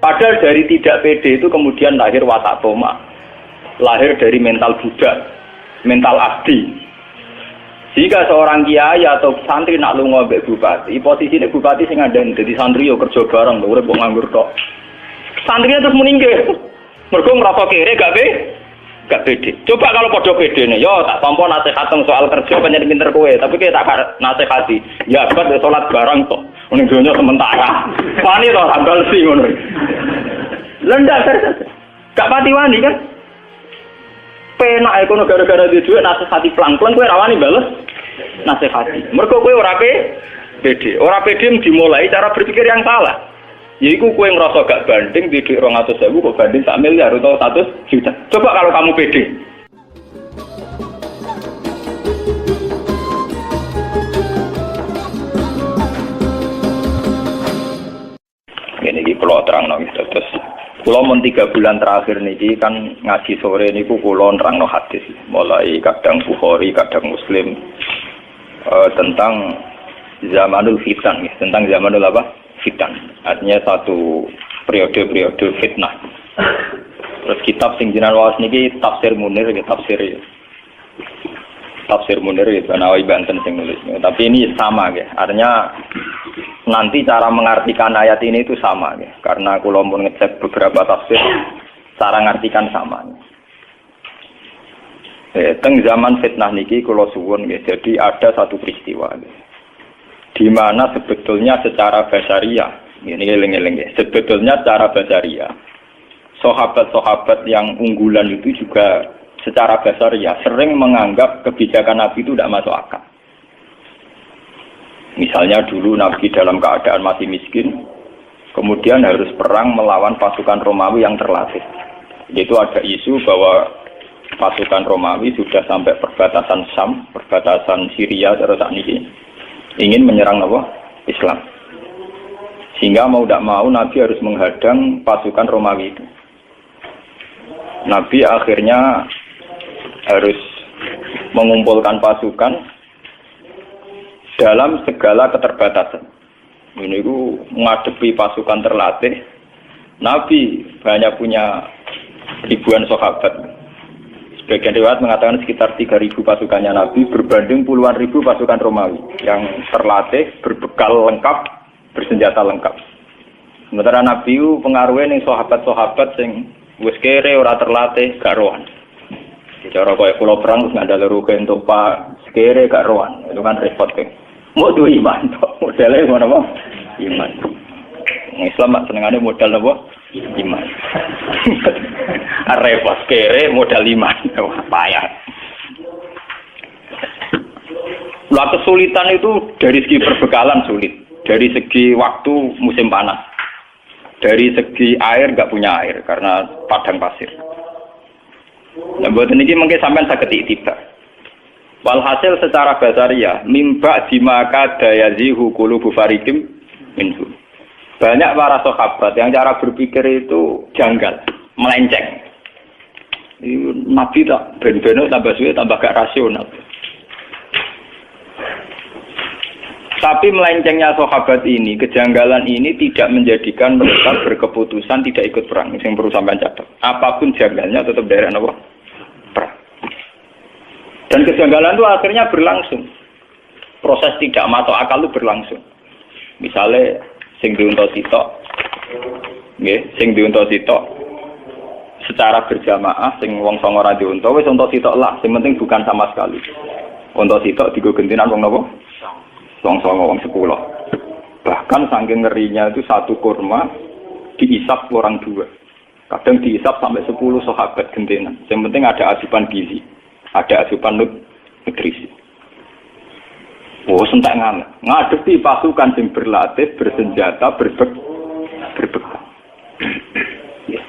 Padahal dari tidak pede itu kemudian lahir watak toma, lahir dari mental budak, mental abdi. Jika seorang kiai atau santri nak lunga mbek bupati, posisine bupati sing ngandani dadi santri yo kerja bareng, urip kok nganggur tok. Santrinya terus meninggal. Mergo ngrasa kere gak pede. Coba kalau padha pedene, yo tak tampa nasihat soal kerja pancen pinter kowe, tapi kowe tak nasihati. Ya abad salat bareng tok. Ning donya sementara. Wani to sambal si ngono. Lendak gak pati wani kan? Penak ekono gara-gara duwe dhuwit nasihati pelan-pelan kowe ra wani bales nasihati. Mergo kowe ora pede. Ora pede dimulai cara berpikir yang salah. Yaiku kowe ngerasa gak banding di dhuwit 200.000 kok banding sak miliar atau 100 juta. Coba kalau kamu pede. Kalau terang terus, kalau mau 3 bulan terakhir niki kan ngaji sore niku kalau terang hadis, mulai kadang Bukhari, kadang Muslim tentang zamanul fitan, tentang zamanul apa? Fitan. Artinya satu periode fitnah. Terus kitab sing jenengan waos niki Tafsir Munir, Tafsir Munir itu Nawawi Banten sing nulis. Tapi ini sama ya. Artinya nanti cara mengartikan ayat ini itu sama ya. Karena kalau mau ngecek beberapa tafsir cara mengartikan sama. Teng zaman fitnah niki kalau suwun ya. Jadi ada satu peristiwa ya. Di mana sebetulnya secara basariah, ini eling-eling ya. Sebetulnya secara basariah sahabat-sahabat yang unggulan itu juga secara dasar ya sering menganggap kebijakan Nabi itu tidak masuk akal. Misalnya dulu Nabi dalam keadaan masih miskin, kemudian harus perang melawan pasukan Romawi yang terlatih. Itu ada isu bahwa pasukan Romawi sudah sampai perbatasan Syam, perbatasan Syria terus saat ini ingin menyerang Islam. Sehingga mau tidak mau Nabi harus menghadang pasukan Romawi itu. Nabi akhirnya harus mengumpulkan pasukan dalam segala keterbatasan. Ini itu menghadapi pasukan terlatih. Nabi banyak punya ribuan sahabat. Sebagian riwayat mengatakan sekitar 3.000 pasukannya Nabi berbanding puluhan ribu pasukan Romawi yang terlatih, berbekal lengkap, bersenjata lengkap. Sementara Nabi itu pengaruhnya nih sahabat-sahabat yang wis kere ora terlatih gak rohan. Cara kaya kula perang terus ngandel rugen untuk Pak sekere gak rohan. Itu kan repot kan. Mau duwe iman tok. Modele ngono apa? Iman. Islam mak senengane modal napa? Iman. Repot kere modal iman. Wah, payah. Lah kesulitan itu dari segi perbekalan sulit, dari segi waktu musim panas. Dari segi air nggak punya air karena padang pasir. Nah, buat ini mungkin sampai sakit tiba. Walhasil secara basariah, mimba dimaka dayazihu qulubu fariqim minhu. Banyak para sahabat yang cara berpikir itu janggal, melenceng. Nabi tak ben-beno tambah suwe tambah gak rasional. Tapi melencengnya sahabat ini, kejanggalan ini tidak menjadikan mereka berkeputusan tidak ikut perang. Ini yang perlu sampai catat. Apapun janggalnya tetap daerah apa? Perang. Dan kejanggalan itu akhirnya berlangsung. Proses tidak masuk akal itu berlangsung. Misalnya, sing diunta sitok, sing diunta sitok, secara berjamaah, sing wong songo ra diunta, wis unta sitok lah. Sing penting bukan sama sekali. Unta sitok digo gentinan wong napa? Wong songo wong 10. Bahkan saking ngerinya itu satu kurma diisap orang 2. Kadang diisap sampai 10 sahabat gentenan. Yang penting ada asupan gizi, ada asupan nutrisi. Oh, sentak ngadepi pasukan yang berlatih, bersenjata, berbekal. Yes.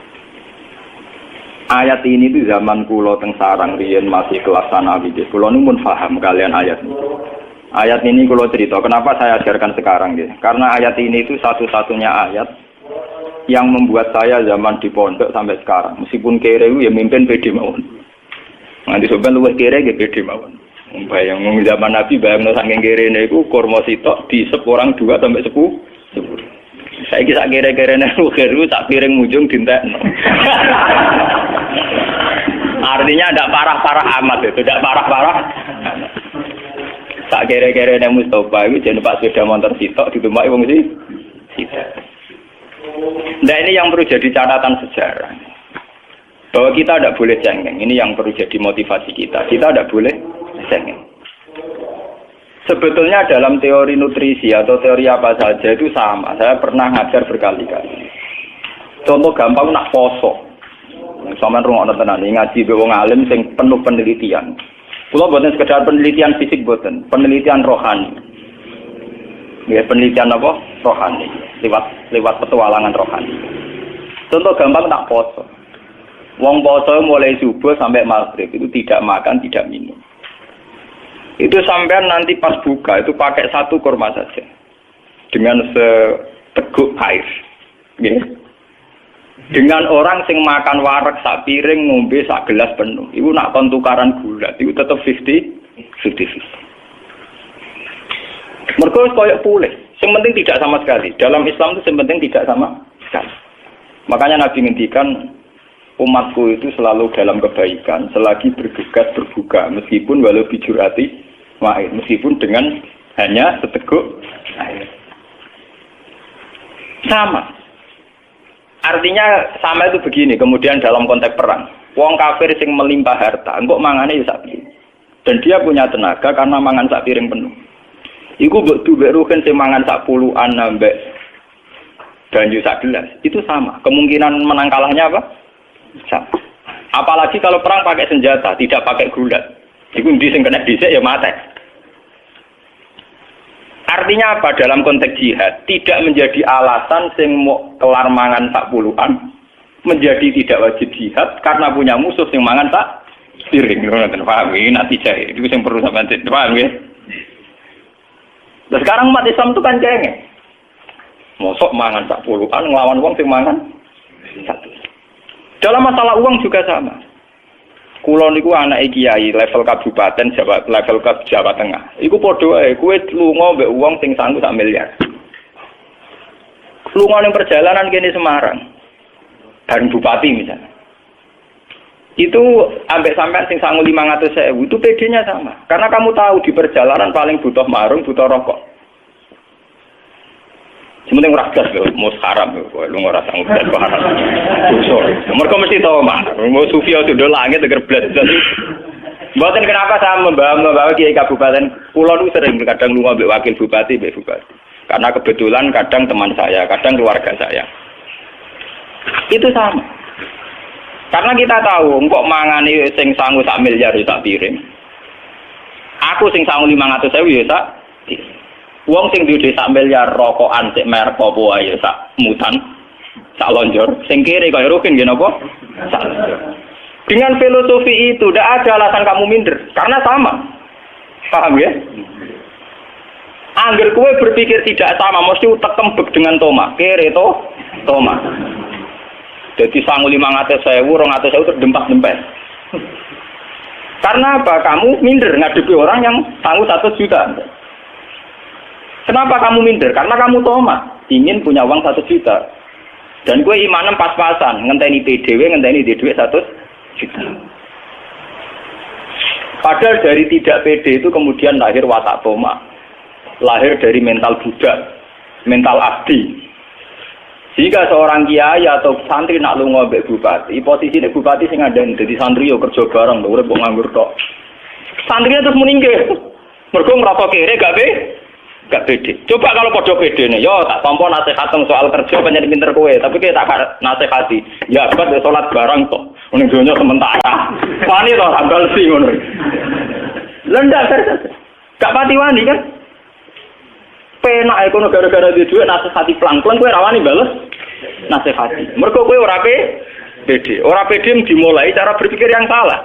Ayat ini itu zaman kula teng sarang riyen masih kelas sanawi. Kula nu pun paham kalian ayat ini. Ayat ini kalau cerita, kenapa saya ajarkan sekarang ya? Karena ayat ini itu satu-satunya ayat yang membuat saya zaman di pondok sampai sekarang. Meskipun kere ya mimpin pede mawon. Nanti sobat luwih kere ya pede mawon. Bayang zaman Nabi bayang saking kere niku kurma sitok diisep orang 2 sampai 10. Saiki sak kere-kerene rugeru sak piring mujung dintekno. Artinya tidak parah-parah amat itu, tidak parah-parah. Sak kere-kerene Mustafa iki jenenge Pak sepeda motor sitok ditumpaki wong sitok. Nah ini yang perlu jadi catatan sejarah. Bahwa kita tidak boleh cengeng. Ini yang perlu jadi motivasi kita. Kita tidak boleh cengeng. Sebetulnya dalam teori nutrisi atau teori apa saja itu sama. Saya pernah ngajar berkali-kali. Contoh gampang nak poso. Sampeyan rungokno tenan ngaji be wong alim sing penuh penelitian. Kula boten sekedar penelitian fisik boten, penelitian rohani. Ya penelitian apa? Rohani. Lewat petualangan rohani. Contoh gampang nak poso. Wong poso mulai subuh sampai maghrib itu tidak makan, tidak minum. Itu sampean nanti pas buka itu pakai satu kurma saja dengan seteguk air, okay? Dengan orang sing makan wareg sak piring ngombe sak gelas penuh, itu nak kon tukaran gula, itu tetap 50-50. Mergo koyo pulih, yang penting tidak sama sekali. Dalam Islam itu yang penting tidak sama sekali. Makanya Nabi ngendikan umatku itu selalu dalam kebaikan selagi bergegas berbuka meskipun walau bijurati wa'id, meskipun dengan hanya seteguk air. Sama. Artinya sama itu begini, kemudian dalam konteks perang. Wong kafir sing melimpah harta, engkok mangane ya sak piring. Dan dia punya tenaga karena mangan sak piring penuh. Iku mbok duwe rugen sing mangan sak puluhan ambek banyu sak gelas. Itu sama. Kemungkinan menang kalahnya apa? Sama. Apalagi kalau perang pakai senjata, tidak pakai gulat. Iku ndi sing kena dhisik ya mate. Artinya apa dalam konteks jihad? Tidak menjadi alasan sing mau kelar mangan sak puluhan menjadi tidak wajib jihad karena punya musuh sing mangan sak piring. Ngoten paham iki natijah itu sing perlu sampeyan paham ya. Nah, sekarang umat Islam itu kan cengeng. Mosok mangan sak puluhan nglawan wong sing mangan satu. Dalam masalah uang juga sama. Kulo niku anak kiai level kabupaten level Jawa Tengah. Iku padha wae, kowe lunga mbek uang sing sanggup sak miliar. Lunga ning perjalanan kene Semarang. Bareng bupati misalnya. Itu ambek sampean sing sanggup 500.000 itu PD-nya sama. Karena kamu tahu di perjalanan paling butuh marung, butuh rokok. Sementing ora gas lho, mus haram lho, lu ora sanggup dan haram. Sorry. Mergo mesti tau mah, mau sufi itu do langit teger blas. Mboten kenapa saya membawa kiai kabupaten, kula nu sering kadang lunga mbek wakil bupati, mbek bupati. Karena kebetulan kadang teman saya, kadang keluarga saya. Itu sama. Karena kita tahu, kok mangane sing sangu sak miliar ya sak piring. Aku sing sangu 500.000 ya sak piring. Wong sing duwe sak miliar rokokan sik merek apa wae sak mutan, sak lonjor, sing kiri kaya rugen nggih napa? Sak lonjor. Dengan filosofi itu tidak ada alasan kamu minder karena sama. Paham ya? Angger kowe berpikir tidak sama mesti utek kembek dengan Toma. Kiri to Toma. Jadi sangu 500.000, 200.000 terdempak-dempet. Karena apa? Kamu minder ngadepi orang yang sangu 1 juta. Kenapa kamu minder? Karena kamu Toma, ingin punya uang 1 juta. Dan gue imanem pas-pasan, ngenteni PDW, ngenteni DDW 1 juta. Padahal dari tidak PD itu kemudian lahir watak Toma. Lahir dari mental budak, mental abdi. Jika seorang kiai atau santri nak lunga mbek bupati, posisine bupati sing ngandani dadi santri yo kerja bareng, urip kok nganggur tok. Santrinya terus meninggal. Mergo ngrasa kere gak pede. Coba kalau podo pede nih, yo tak tampa nasihat soal kerja pancen pinter kowe, tapi kita tak nasihati. Ya buat salat bareng kok. Ning donya sementara. Wani to tanggal sing ngono. Lendak terus. Gak pati wani kan? Penak ekono gara-gara di dhuwit nasihati plang-plang kowe ra wani bales nasihati. Mergo kowe ora pede. Ora pede dimulai cara berpikir yang salah.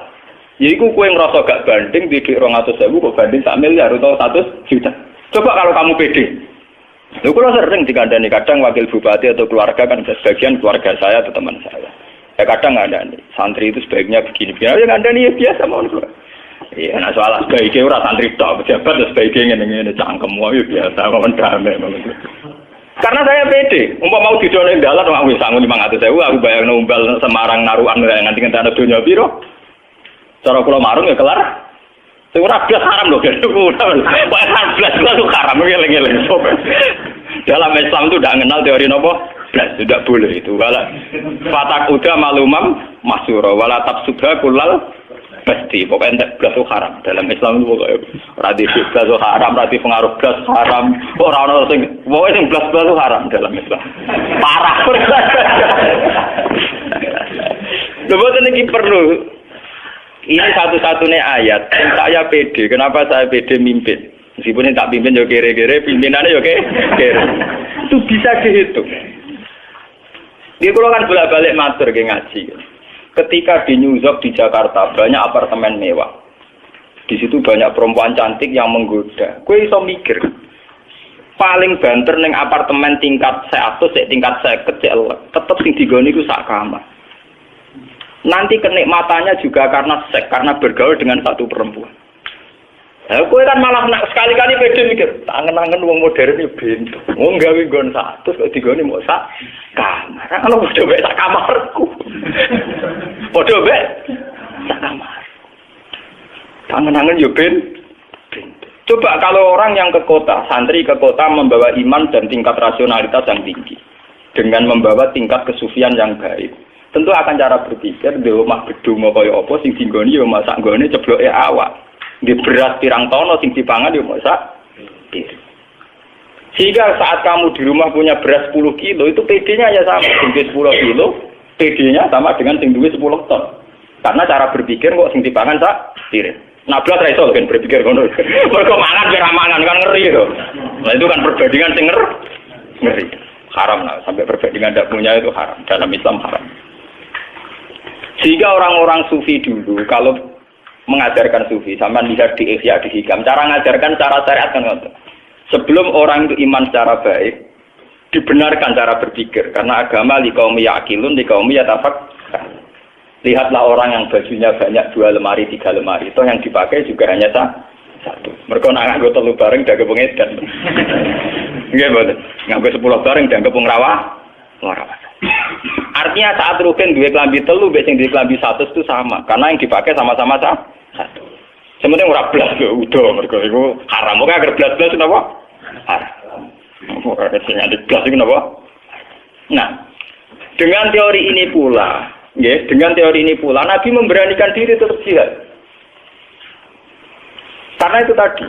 Yaiku kowe ngrasa gak banding di dhuwit 200.000 kok banding 1 miliar atau 100 juta. Coba kalau kamu pede. Lho kula sering dikandani kadang wakil bupati atau keluarga kan sebagian keluarga saya atau teman saya. Ya kadang ngandani santri itu sebaiknya begini. Ya ngandani ya biasa mawon kula. Iya, nah soal sebaiknya ora santri tok, pejabat sebaiknya ngene-ngene cangkem wae biasa mawon damai mawon. Karena saya pede, mau didono ning dalan wis sangu 500.000 aku bayangno umbal Semarang narukan nganti ngenteni donya piro. Cara kula marung ya kelar. Sing ora blas haram lho, blas itu haram ngeling-eling. Dalam Islam itu tidak mengenal teori nopo blas, tidak boleh itu. Wala fatakuda malumam masyura wala tabsudha kullal pasti pokoknya blas itu haram. Dalam Islam itu pokoknya radi blas itu haram, radi pengaruh blas haram. Orang sing pokoknya sing blas itu haram dalam Islam. Parah. Lha ini perlu. Ini satu-satunya ayat yang saya pede. Kenapa saya pede mimpin? Meskipun yang tak pimpin ya kere-kere, pimpinannya ya kere. Itu bisa dihitung. Dia kalau kan bolak-balik matur ke ngaji. Ketika di New York di Jakarta banyak apartemen mewah. Di situ banyak perempuan cantik yang menggoda. Kue iso mikir. Paling banter neng apartemen tingkat 100, tingkat 50, tetep sing digoni ku sak kamar. Nanti kenikmatannya juga karena seks, karena bergaul dengan satu perempuan. Nah, kowe kan malah sekali-kali pede mikir, tangen-tangen wong modern iki bento. Wong gawe nggon 100 kok digone mok sak kamar. Ana padha mek sak kamarku. Padha mek sak kamar. Tangen-tangen yo bento. Coba kalau orang yang ke kota, santri ke kota membawa iman dan tingkat rasionalitas yang tinggi dengan membawa tingkat kesufian yang baik. Tentu akan cara berpikir di rumah gedung kaya apa sing dinggoni ya masak nggone cebloke awak. Di beras pirang tono sing dipangan ya masak piring. Sehingga saat kamu di rumah punya beras 10 kilo itu PD-nya ya sama, sing 10 kilo, PD-nya sama dengan sing duwe 10 ton. Karena cara berpikir kok sing dipangan sak piring. Nah, belas ra iso kan berpikir ngono. Mergo mangan kira mangan kan ngeri to. Nah, itu kan perbandingan sing ngeri. Haram lah, sampai perbandingan tidak punya itu haram. Dalam Islam haram. Sehingga orang-orang sufi dulu kalau mengajarkan sufi, sama lihat di Ihya di Hikam, cara mengajarkan cara syariat kan ngoten. Sebelum orang itu iman secara baik, dibenarkan cara berpikir karena agama liqaumi yaqilun liqaumi yatafakkar. Lihatlah orang yang bajunya banyak 2 lemari, 3 lemari, itu yang dipakai juga hanya satu. Mereka nak nganggo 3 bareng dak pengedan. Nggih mboten. Nganggo 10 bareng dak pengrawah. Artinya saat Rukin duwe klambi 3 mbek sing duwe klambi 100 itu sama, karena yang dipakai sama-sama satu. Sementing ora blas lho udo mergo iku haram. Kok agar blas-blas napa? Haram. Ora sing ada blas iku napa? Nah, dengan teori ini pula, Nabi memberanikan diri terus jihad. Karena itu tadi,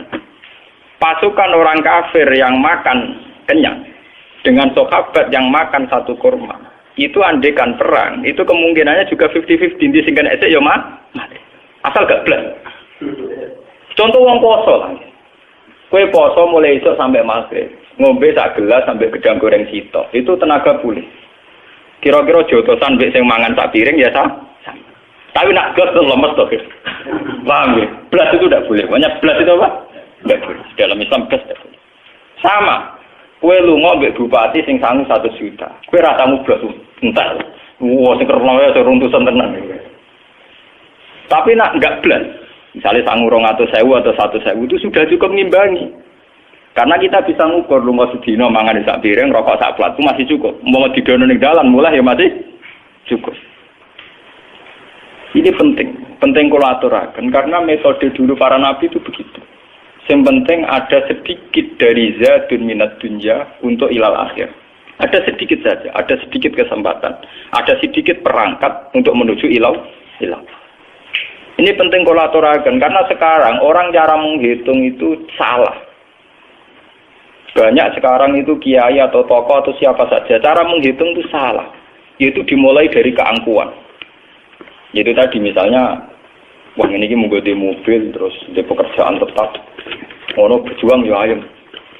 pasukan orang kafir yang makan kenyang dengan sahabat yang makan satu kurma, itu andekan perang, itu kemungkinannya juga 50-50 di singkan esek ya mati. Asal gak blas. Contoh wong poso lah. Kue poso mulai esok sampai maghrib, ngombe sak gelas sampai gedang goreng sitok, itu tenaga pulih. Kira-kira jotosan mbek sing mangan sak piring ya sama. Tapi nak gas tuh lemes tuh. Paham ya? Blas itu tidak boleh. Makanya blas itu apa? Tidak boleh. Dalam Islam blas tidak boleh. Sama. Kue lunga mbek bupati sing sangu 1 juta. Kue rasamu blas entar. Wah, sing kerno ya runtusan tenan. Tapi nak enggak blas. Misalnya sangu 200.000 atau 100.000 itu sudah cukup ngimbangi. Karena kita bisa ngukur lunga sedina mangan sak piring, rokok sak plat itu masih cukup. Mau didono ning dalan mulai ya masih cukup. Ini penting kalau aturakan karena metode dulu para nabi itu begitu. Yang penting ada sedikit dari zadun minat dunya untuk ilal akhir. Ada sedikit saja, ada sedikit kesempatan, ada sedikit perangkat untuk menuju ilal. Ini penting kalau aturakan karena sekarang orang cara menghitung itu salah. Banyak sekarang itu kiai atau tokoh atau siapa saja cara menghitung itu salah. Yaitu dimulai dari keangkuhan. Yaitu tadi misalnya, wah ini mau di mobil terus di pekerjaan tetap, ono berjuang ya ayam.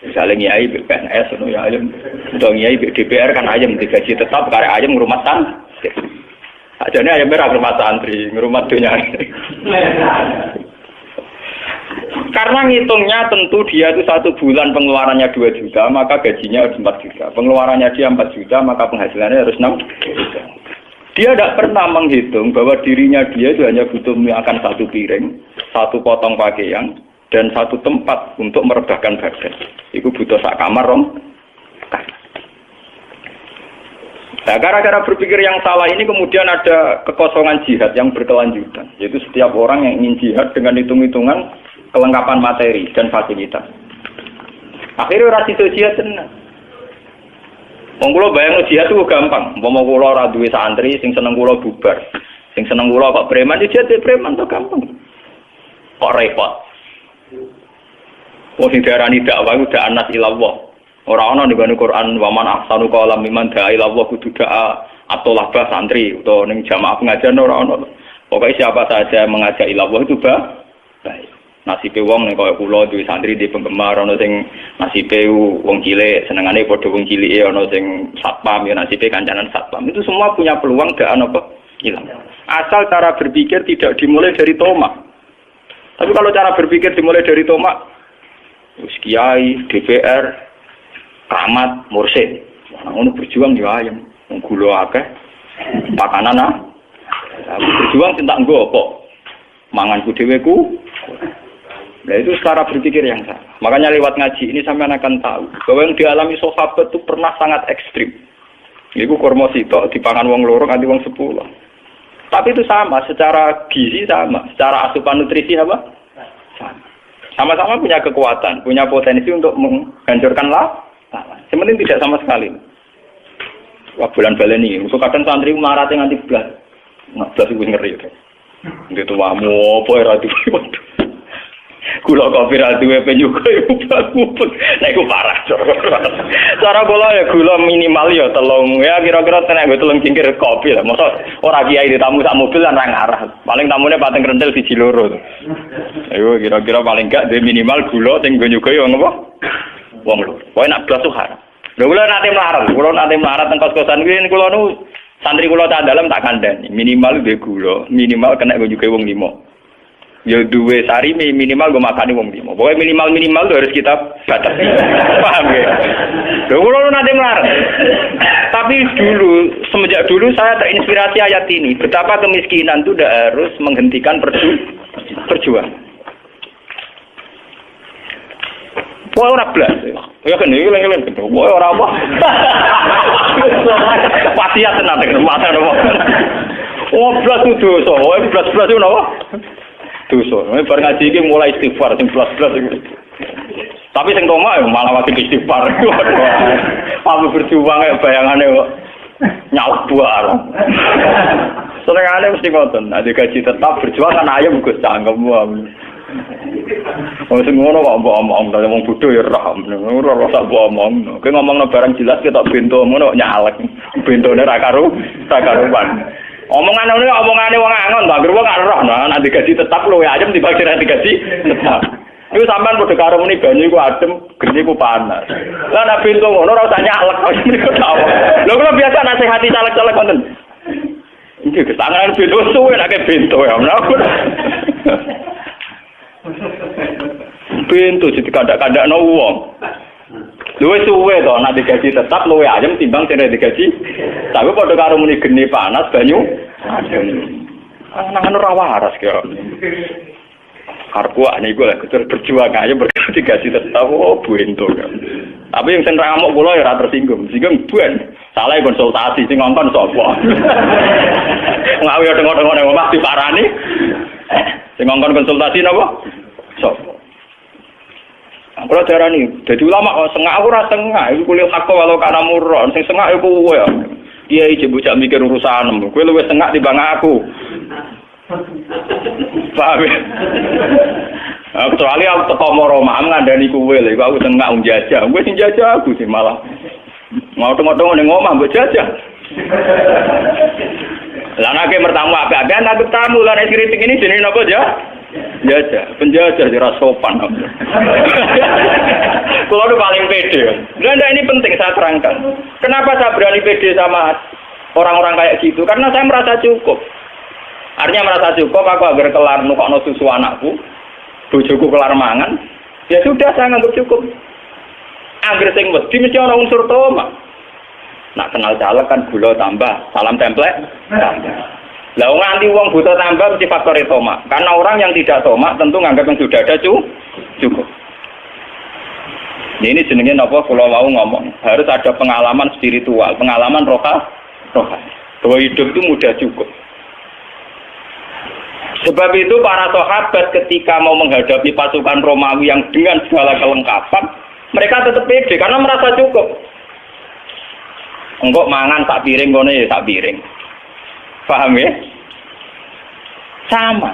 Misalnya kiai PNS ya ayam, atau kiai DPR kan ayam digaji tetap karena ayam ngurmat santri. Ajane ayam merah ngurmat santri, ngurmat dunia. Karena ngitungnya tentu dia itu 1 bulan pengeluarannya 2 juta, maka gajinya harus 4 juta. Pengeluarannya dia 4 juta, maka penghasilannya harus 6 juta. Dia tidak pernah menghitung bahwa dirinya dia itu hanya butuh makan 1 piring, 1 potong pakaian, dan 1 tempat untuk merebahkan badan. Itu butuh sak kamar, Nah, gara-gara berpikir yang salah ini kemudian ada kekosongan jihad yang berkelanjutan. Yaitu setiap orang yang ingin jihad dengan hitung-hitungan kelengkapan materi dan fasilitas. Akhirnya orang itu jihad tenang. Wong kula bayangno jihad itu gampang. Umpama kula ora duwe santri sing seneng kula bubar. Sing seneng kula kok preman jihad preman to gampang. Kok repot. Wong sing diarani dakwah iku da'anas ilallah. Ora ana ning Quran waman ahsanu qalam mimman da'a ilallah kudu da'a atollah bah santri utawa ning jamaah pengajian ora ana. Pokoke siapa saja mengajak ilallah itu baik. Nasibe wong nek kaya kula duwe santri di penggemar ana sing nasibe wong cilik senengane padha wong cilike ana sing satpam ya nasibe kancanan satpam. Itu semua punya peluang daan apa? Hilang. Asal cara berpikir tidak dimulai dari tomak. Tapi kalau cara berpikir dimulai dari tomak wis kiai, DPR Rahmat, Mursid. Ngono berjuang yo ayem. Wong gula akeh. Pakanan Aku berjuang cinta nggo apa? Manganku dhewe ku. Nah itu cara berpikir yang salah. Makanya lewat ngaji ini sampean akan tahu bahwa yang dialami sahabat itu pernah sangat ekstrim. Iku kurma sitok dipangan wong loro nganti wong 10. Tapi itu sama, secara gizi sama, secara asupan nutrisi apa? Sama. Sama-sama punya kekuatan, punya potensi untuk menghancurkan lawan. Sementing tidak sama sekali. Wah bulan baleni, itu kadang santri marate nganti blas. Blas iku ngeri to. Ndek tuamu apa ora duwe. Kula kopi ra duwe penyuga iku mupet. Nek iku parah. Cara kula ya gula minimal ya telung. Ya kira-kira tenek nggo telung cingkir kopi lah. Mosok ora kiai ditamu sak mobil lan ra ngarah. Paling tamune pateng rentel siji loro. Ayo kira-kira paling gak dhe minimal gula sing nggo nyuga ya ngopo? Wong lho. Pokoke nak blas tuh haram. Lha kula nate melarat teng kos-kosan kuwi kula nu santri kula tak dalam tak kandhani. Minimal dhe gula, minimal kena nggo nyuga wong 5. Ya duwe sari minimal gue makani wong 5. Pokoknya minimal itu harus kita batasi. Paham ya? Lho kula nanti melarang. Tapi semenjak dulu saya terinspirasi ayat ini. Betapa kemiskinan itu tidak harus menghentikan perjuangan. Wah ora blas. Ya kan iki leng-leng gitu. Wah ora apa. Wasiat tenan nek mata apa. Oh blas itu dosa. Oh blas itu napa? Dosa. Bar ngaji iki mulai istighfar sing blas-blas iki. Tapi sing tomak malah wajib istighfar. Aku berjuang ya bayangane kok nyalak buar. Senengane mesti ngoten. Nek gaji tetap berjuang kan ayam Gus cangkemmu. Oh sing ngono kok mbok omong ta wong bodho ya ora rasa mbok omong. Kowe ngomongno barang jelas ketok bento ngono nyalek. Bentone ra karuan. Omongane wong angon ta, anggere wong gak roh nek digaji tetap luwe ayem dibagi nek digaji tetap. Iku sampean padha karo muni banyu iku adem, geni ku panas. Lah nek bento ngono ora usah nyalek kok mriko tawa. Lho kula biasa nasihati caleg-caleg wonten. Iki kesangan bento suwe nek bento ya. Bento jadi kandak-kandakno wong. Luwe suwe to nek digaji tetap luwe ayem timbang sing digaji. Tapi padha karo muni geni panas banyu adem. Nang ora waras kaya. Karku niku lek terus berjuang aja digaji tetap bento kan. Tapi yang sentra ngamuk kula ya ora tersinggung. Singgung buen. Salah konsultasi sing ngongkon sapa. Ngawi dengo-dengo nek omah diparani. Sing ngongkon konsultasi napa? Sapa? Kalau darani, jadi ulama kok sengak aku ora sengak, iku kuliah hak walau kana murron, sing sengak iku kowe ya. Kiai jebujak mikir urusan, kowe luwih sengak timbang aku. Paham ya? Kecuali aku teko Moroma ngandani kowe lho, aku sengak jajah. Kowe sing jajah aku sih malah. Mau tengok-tengok ning omah mbok jajah. Lah nek mertamu apik-apikan aku tamu lan kritik ini jenenge napa ya? Jajah, penjajah ora sopan. Kalau itu paling pede. Nah, ini penting saya terangkan. Kenapa saya berani pede sama orang-orang kayak gitu? Karena saya merasa cukup. Artinya merasa cukup, aku agar kelar nukokno susu anakku, bojoku kelar mangan, ya sudah saya nganggap cukup. Agar sing wedi mesti ana unsur tomak. Nak kenal caleg kan gula tambah, salam template tambah. Lah nganti wong buta tambah mesti faktor tomak. Karena orang yang tidak tomak tentu nganggap yang sudah ada cukup. Ini jenenge napa kula wau ngomong, harus ada pengalaman spiritual, pengalaman rohani. Bahwa hidup itu mudah cukup. Sebab itu para sahabat ketika mau menghadapi pasukan Romawi yang dengan segala kelengkapan, mereka tetap pede karena merasa cukup. Engkau mangan sak piring, kono ya sak piring. Paham ya? Sama.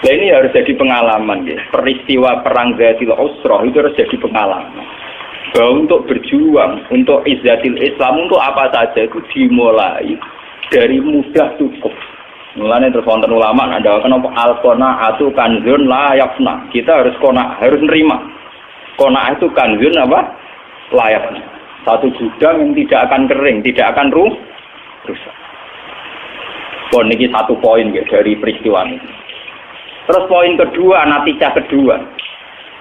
Nah ini harus jadi pengalaman ya. Peristiwa perang Zatil Usrah itu harus jadi pengalaman. Bahwa untuk berjuang, untuk izzatil Islam, untuk apa saja itu dimulai dari mudah cukup. Mulanya terus wonten ulama ada kenapa al-qanaatu kanzun la yafna. Kita harus harus nerima. Qanaah itu kanzun apa? Layaknya. Satu gudang yang tidak akan kering, tidak akan rusak. Ini satu poin ya dari peristiwa ini. Terus poin kedua, natijah kedua.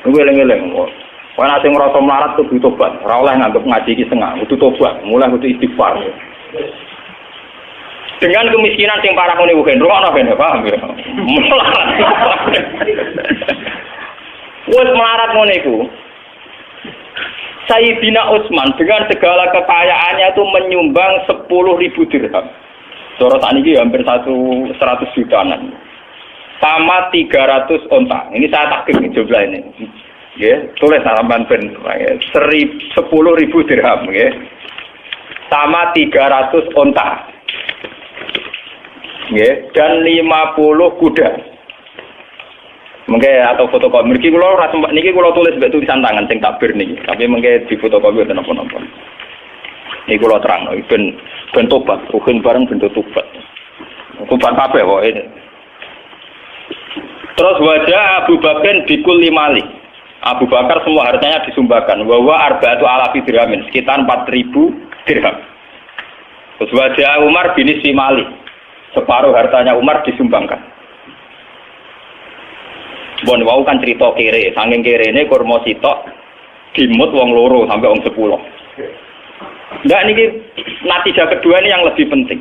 Ngeleng-ngeleng. Kalau nanti ngerasa melarat itu butuh tobat. Ora oleh nganggep ngaji iki setengah, butuh tobat. Mulai butuh istighfar. Dengan kemiskinan yang parah ini bukan rumah ben paham ya. Wes melarat ngono iku. Sayyidina Utsman dengan segala kekayaannya itu menyumbang 10.000 dirham. Cara sakniki hampir 100 jutaan. Sama 300 onta. Ini saya takdir jumlah ini. Ya, tulis halaman ben 10.000 dirham ya. Sama 300 onta. Ya, dan 50 kuda. Mengke atau fotokopi. Niki kula tulis mbek tulisan tangan sing takbir niki. Tapi mengke di fotokopi ten apa-apa. Niki kula terangno ben tobat, rukun bareng ben tobat. Tobat kabeh kok ini. Terus wajah Abu Bakar bikul 5 mali. Abu Bakar semua hartanya disumbangkan. Bahwa arba'atu alafi dirhamin, sekitar 4.000 dirham. Terus wajah Umar bin Simali. Separuh hartanya Umar disumbangkan. Bon wau kan cerita kere, saking kerene kurma sitok dimut wong loro sampai wong 10. Ndak niki natijah kedua ini yang lebih penting.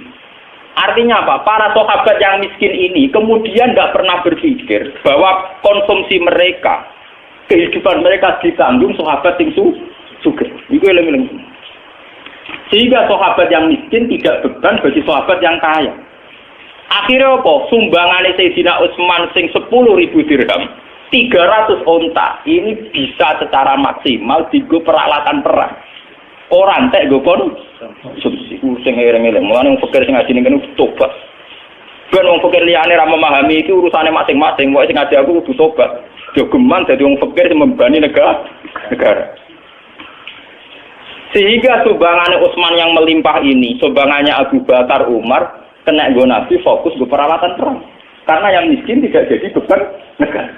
Artinya apa? Para sahabat yang miskin ini kemudian nggak pernah berpikir bahwa konsumsi mereka, kehidupan mereka ditanggung sahabat yang sugih. Iku eling-eling. Sehingga sahabat yang miskin tidak beban bagi sahabat yang kaya. Akhirnya apa? Sumbangan Sayyidina Utsman sing 10.000 dirham, 300 onta. Ini bisa secara maksimal digo peralatan perang. Orang tek go konsumsi. Sing ngereng-ngereng. Mulane wong pikir sing ngaji ning kene tobat. Ben wong pikir liyane ra memahami iki urusane masing-masing. Wong sing ngaji aku kudu tobat. Jogeman dadi wong pikir sing membani negara. Sehingga sumbangannya Utsman yang melimpah ini, sumbangannya Abu Bakar, Umar, kena go Nabi fokus ke peralatan perang. Karena yang miskin tidak jadi beban negara.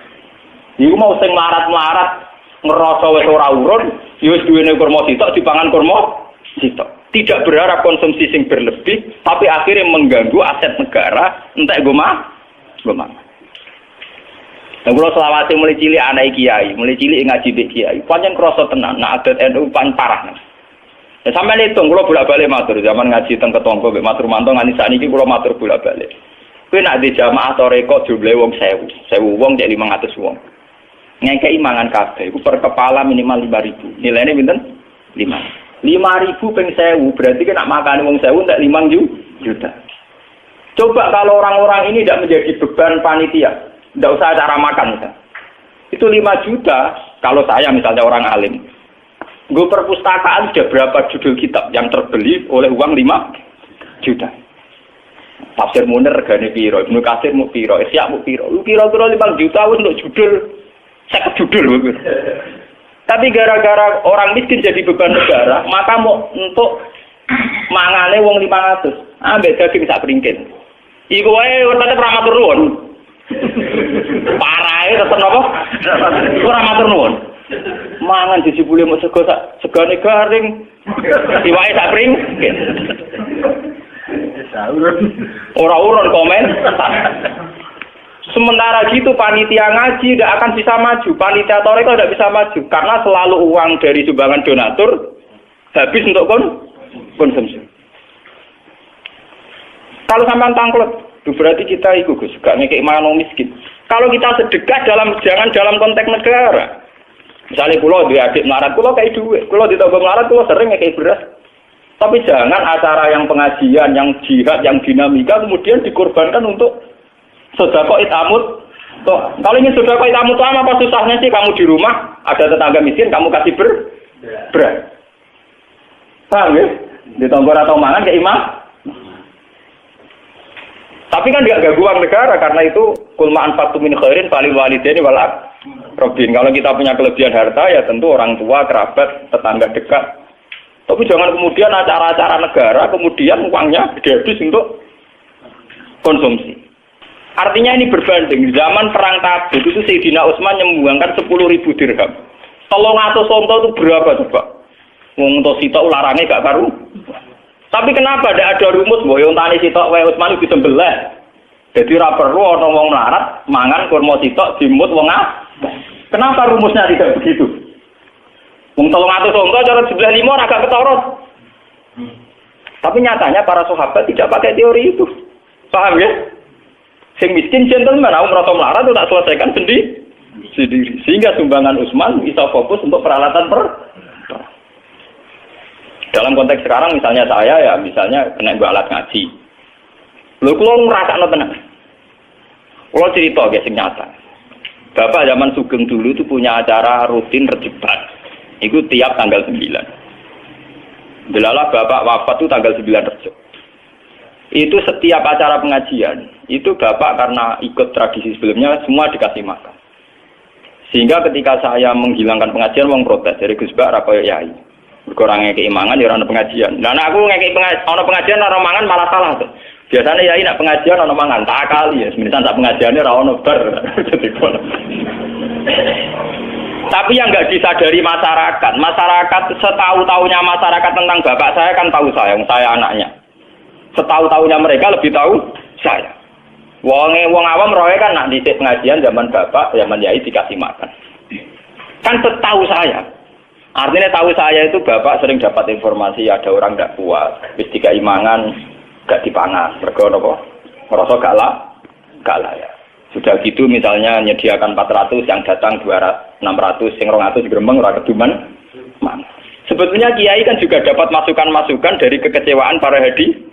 Iku mau sing melarat-melarat ngerasa wis ora urun, ya wis duwene kurma sitok dipangan kurma sitok. Tidak berharap konsumsi sing berlebih, tapi akhirnya mengganggu aset negara, entek go mah. Nah, kalau selawase mulai cilik anak kiai, mulai cilik ngaji be kiai, pancen krasa tenan, nah adat NU paling parah. Ya sampeyan hitung kula bolak-balik matur zaman ngaji teng Ketonggo mek matur mantong nganti sakniki kula matur bolak-balik. Kuwi nek di jamaah toreko jumlahe wong 1000 wong cek 500 wong. Ngekeki mangan kabeh iku per kepala minimal 5.000. Nilainya pinten? 5.000 ping 1000 berarti kan nak makane wong 1000 entek 5 juta. Coba kalau orang-orang ini tidak menjadi beban panitia, tidak usah cara makan misalnya. Itu 5 juta kalau saya misalnya orang alim. Gue perpustakaan sudah berapa judul kitab yang terbeli oleh uang 5 juta. Tafsir Munir regane piro, Ibnu Katsir mu piro, Ihya mu piro. Lu kira-kira 5 juta wis untuk judul 50 judul. Tapi gara-gara orang miskin jadi beban negara, maka mau untuk mangane wong 500. Ambek daging sak pringkin. Iku wae tetep ra matur nuwun. Parahe tetep napa? Ora matur nuwun. Mangan dijebule mok segane garing. Iwake sak pring. Ora urun komen. Sementara gitu panitia ngaji tidak akan bisa maju, panitia toreko tidak bisa maju karena selalu uang dari sumbangan donatur habis untuk konsumsi. Kalau sampean tangklet, berarti kita ikut Gus, gak ngekek mangan miskin. Kalau kita sedekah jangan dalam konteks negara. Misalnya kulo di adik melarat, kulo kayak duit, kulo di toko melarat, kulo sering ngekek beras. Tapi jangan acara yang pengajian, yang jihad, yang dinamika kemudian dikorbankan untuk sedekah itamut. Kalau ingin sedekah itamut apa susahnya sih kamu di rumah ada tetangga miskin kamu kasih beras. Paham ya? Di tonggor atau mangan ke imam. Tapi kan tidak ganggu uang negara karena itu kulma anfaqtu min khairin falil walidaini wal aqrabin. Kalau kita punya kelebihan harta ya tentu orang tua, kerabat, tetangga dekat. Tapi jangan kemudian acara-acara negara, kemudian uangnya habis untuk konsumsi. Artinya ini berbanding. Zaman perang Tabuk itu Sayyidina Utsman menyumbangkan 10.000 dirham. 300 onto itu berapa coba? Wong to sitok larangnya gak karu. Tapi kenapa tidak ada rumus bahwa yang tani sitok wae Utsman itu disembelih. Jadi ora perlu ana wong melarat mangan kurma sitok dimut wong akeh. Kenapa rumusnya tidak begitu? Wong 300 onto cara sebelah 5 agak ketorot. Tapi nyatanya para sahabat tidak pakai teori itu. Paham ya? Sing miskin gentleman, aku merasa melarat itu tak selesaikan sendiri. Sehingga sumbangan Utsman bisa fokus untuk peralatan dalam konteks sekarang misalnya saya ya misalnya kena gua alat ngaji. Lho kula ngrasakno tenan. Kula cerita guys sing nyata. Bapak zaman Sugeng dulu itu punya acara rutin rejeban. Itu tiap tanggal 9. Delalah bapak wafat itu tanggal 9 Rejab. Itu setiap acara pengajian, itu bapak karena ikut tradisi sebelumnya semua dikasih makan. Sehingga ketika saya menghilangkan pengajian, wong protes dari Gus Bak ra koyo yai. Berkurangnya keimangan ya ora pengajian. Nah aku ngekek pengajian ora mangan malah salah tuh. Biasanya yai nak pengajian ana mangan, tak kali ya. Semisal tak pengajiane ora ono bar. Tapi yang enggak disadari masyarakat setahu-tahunya masyarakat tentang bapak saya kan tahu saya anaknya. Setahu-tahunya mereka lebih tahu saya. Wong awam roe kan nak dhisik pengajian zaman bapak, zaman yai dikasih makan. Kan setahu saya. Artinya tahu saya itu bapak sering dapat informasi ada orang tidak puas, wis dikai mangan gak dipangan, mergo napa? Merasa gak layak. Sudah gitu misalnya menyediakan 400 yang datang 600 sing 200 grembeng ora keduman mangan. Sebetulnya kiai kan juga dapat masukan-masukan dari kekecewaan para hadirin.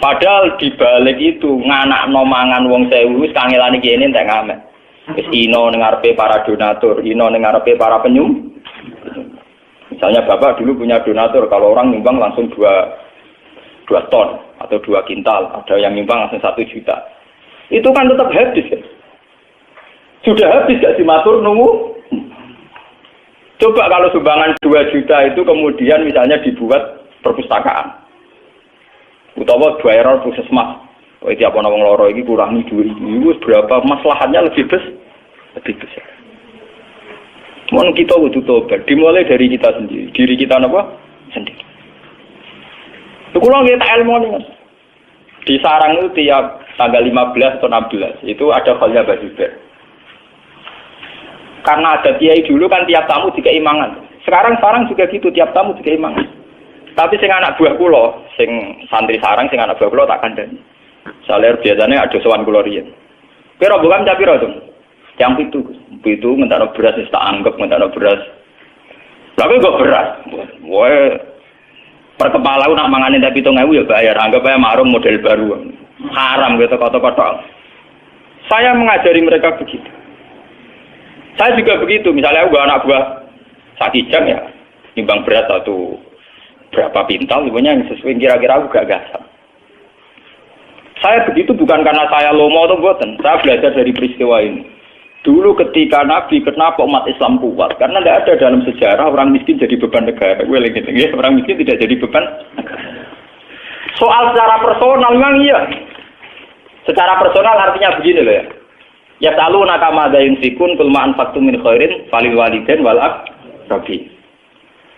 Padahal di balik itu nganakno mangan wong 1000 wis kangelane kiai ini entek ngamet. Wis ino ning ngarepe para donatur, ino ning ngarepe para penyum. Misalnya Bapak dulu punya donatur, kalau orang nyumbang langsung 2 ton atau 2 kintal, ada yang nyumbang langsung 1 juta. Itu kan tetap habis kan? Sudah habis gak dimatur nunggu? Coba kalau sumbangan 2 juta itu kemudian misalnya dibuat perpustakaan. Utawa 2 error puskesmas. Oh, tiap ana wong loro iki kurangi duit iki wis berapa maslahatnya lebih besar. Mun kita kudu tobat, dimulai dari kita sendiri. Diri kita napa? Sendiri. Kula nggih tak ilmu nih. Di sarang itu tiap tanggal 15 atau 16 itu ada khalnya bajiber. Karena ada kiai dulu kan tiap tamu dikeimangan. Sekarang juga gitu tiap tamu dikeimangan. Tapi sing anak buah kula, sing santri sarang sing anak buah kula tak kandhani. Saler biasanya ada sowan kula riyen. Kira bukan capiro to. Yang itu ngentakno beras wis tak anggap ngentakno beras. Lha kok beras. Woe per kepala nak mangane tak 7.000 ya bayar. Anggap aja marung model baru. Haram gitu kotok-kotok. Saya mengajari mereka begitu. Saya juga begitu. Misalnya aku anak buah sakijang ya, nimbang beras atau berapa pintal, sebenarnya yang sesuai kira-kira aku gak gasam. Saya begitu bukan karena saya lomo atau buatan. Saya belajar dari peristiwa ini. Dulu ketika Nabi, kenapa umat Islam kuat? Karena tidak ada dalam sejarah orang miskin jadi beban negara. Orang miskin tidak jadi beban negara. Soal secara personal memang iya. Secara personal artinya begini loh ya. Ya selalu nakamadain fikun kulmaan faktu min khairin falil waliden wal aqrabin.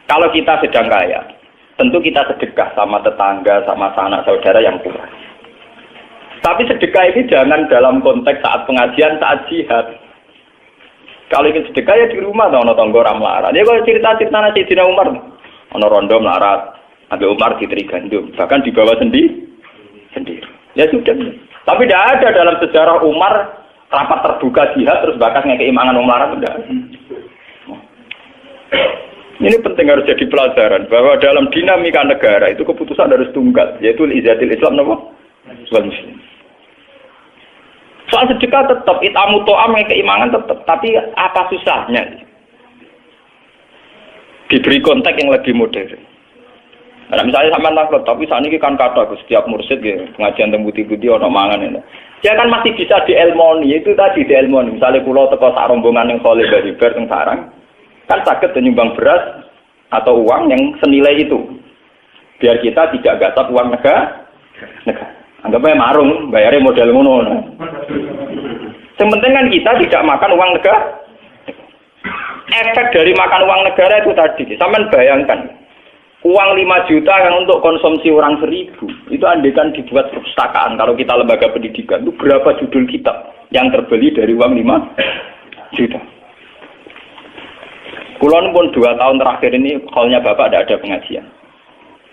Kalau kita sedang kaya, tentu kita sedekah sama tetangga, sama sanak saudara yang kurang. Tapi sedekah ini jangan dalam konteks saat pengajian, saat jihad. Kalau ingin sedekah ya di rumah, ada tonggo melarat. Ya kalau cerita-cerita Sayyidina Umar, ada rondo melarat, ada Umar diteri gandum, bahkan dibawa sendiri. Ya sudah. Tapi tidak ada dalam sejarah Umar rapat terbuka jihad terus bahkan ngekei mangan melarat, tidak. Ini penting harus jadi pelajaran bahwa dalam dinamika negara itu keputusan harus tunggal, yaitu izatil Islam nama wal muslim. Soal sedekah tetap itamu to'am keimangan tetap, tapi apa susahnya? Diberi konteks yang lebih modern. Nah, misalnya sama takut, tapi saat ini kan kata setiap mursyid ya, pengajian tentang budi-budi orang mangan ini. Dia kan masih bisa dielmoni, itu tadi dielmoni. Misalnya pulau teko sak rombongan yang soleh dari ber teng sarang, kan sakit menyumbang beras atau uang yang senilai itu. Biar kita tidak gasap uang negara. Anggapnya marung, bayarnya model ngono. Yang penting kan kita tidak makan uang negara. Efek dari makan uang negara itu tadi, sampean bayangkan. Uang 5 juta yang untuk konsumsi orang 1000, itu andaikan dibuat perpustakaan, kalau kita lembaga pendidikan, itu berapa judul kitab yang terbeli dari uang 5 juta. Kulon pun 2 tahun terakhir ini, halnya Bapak tidak ada pengajian.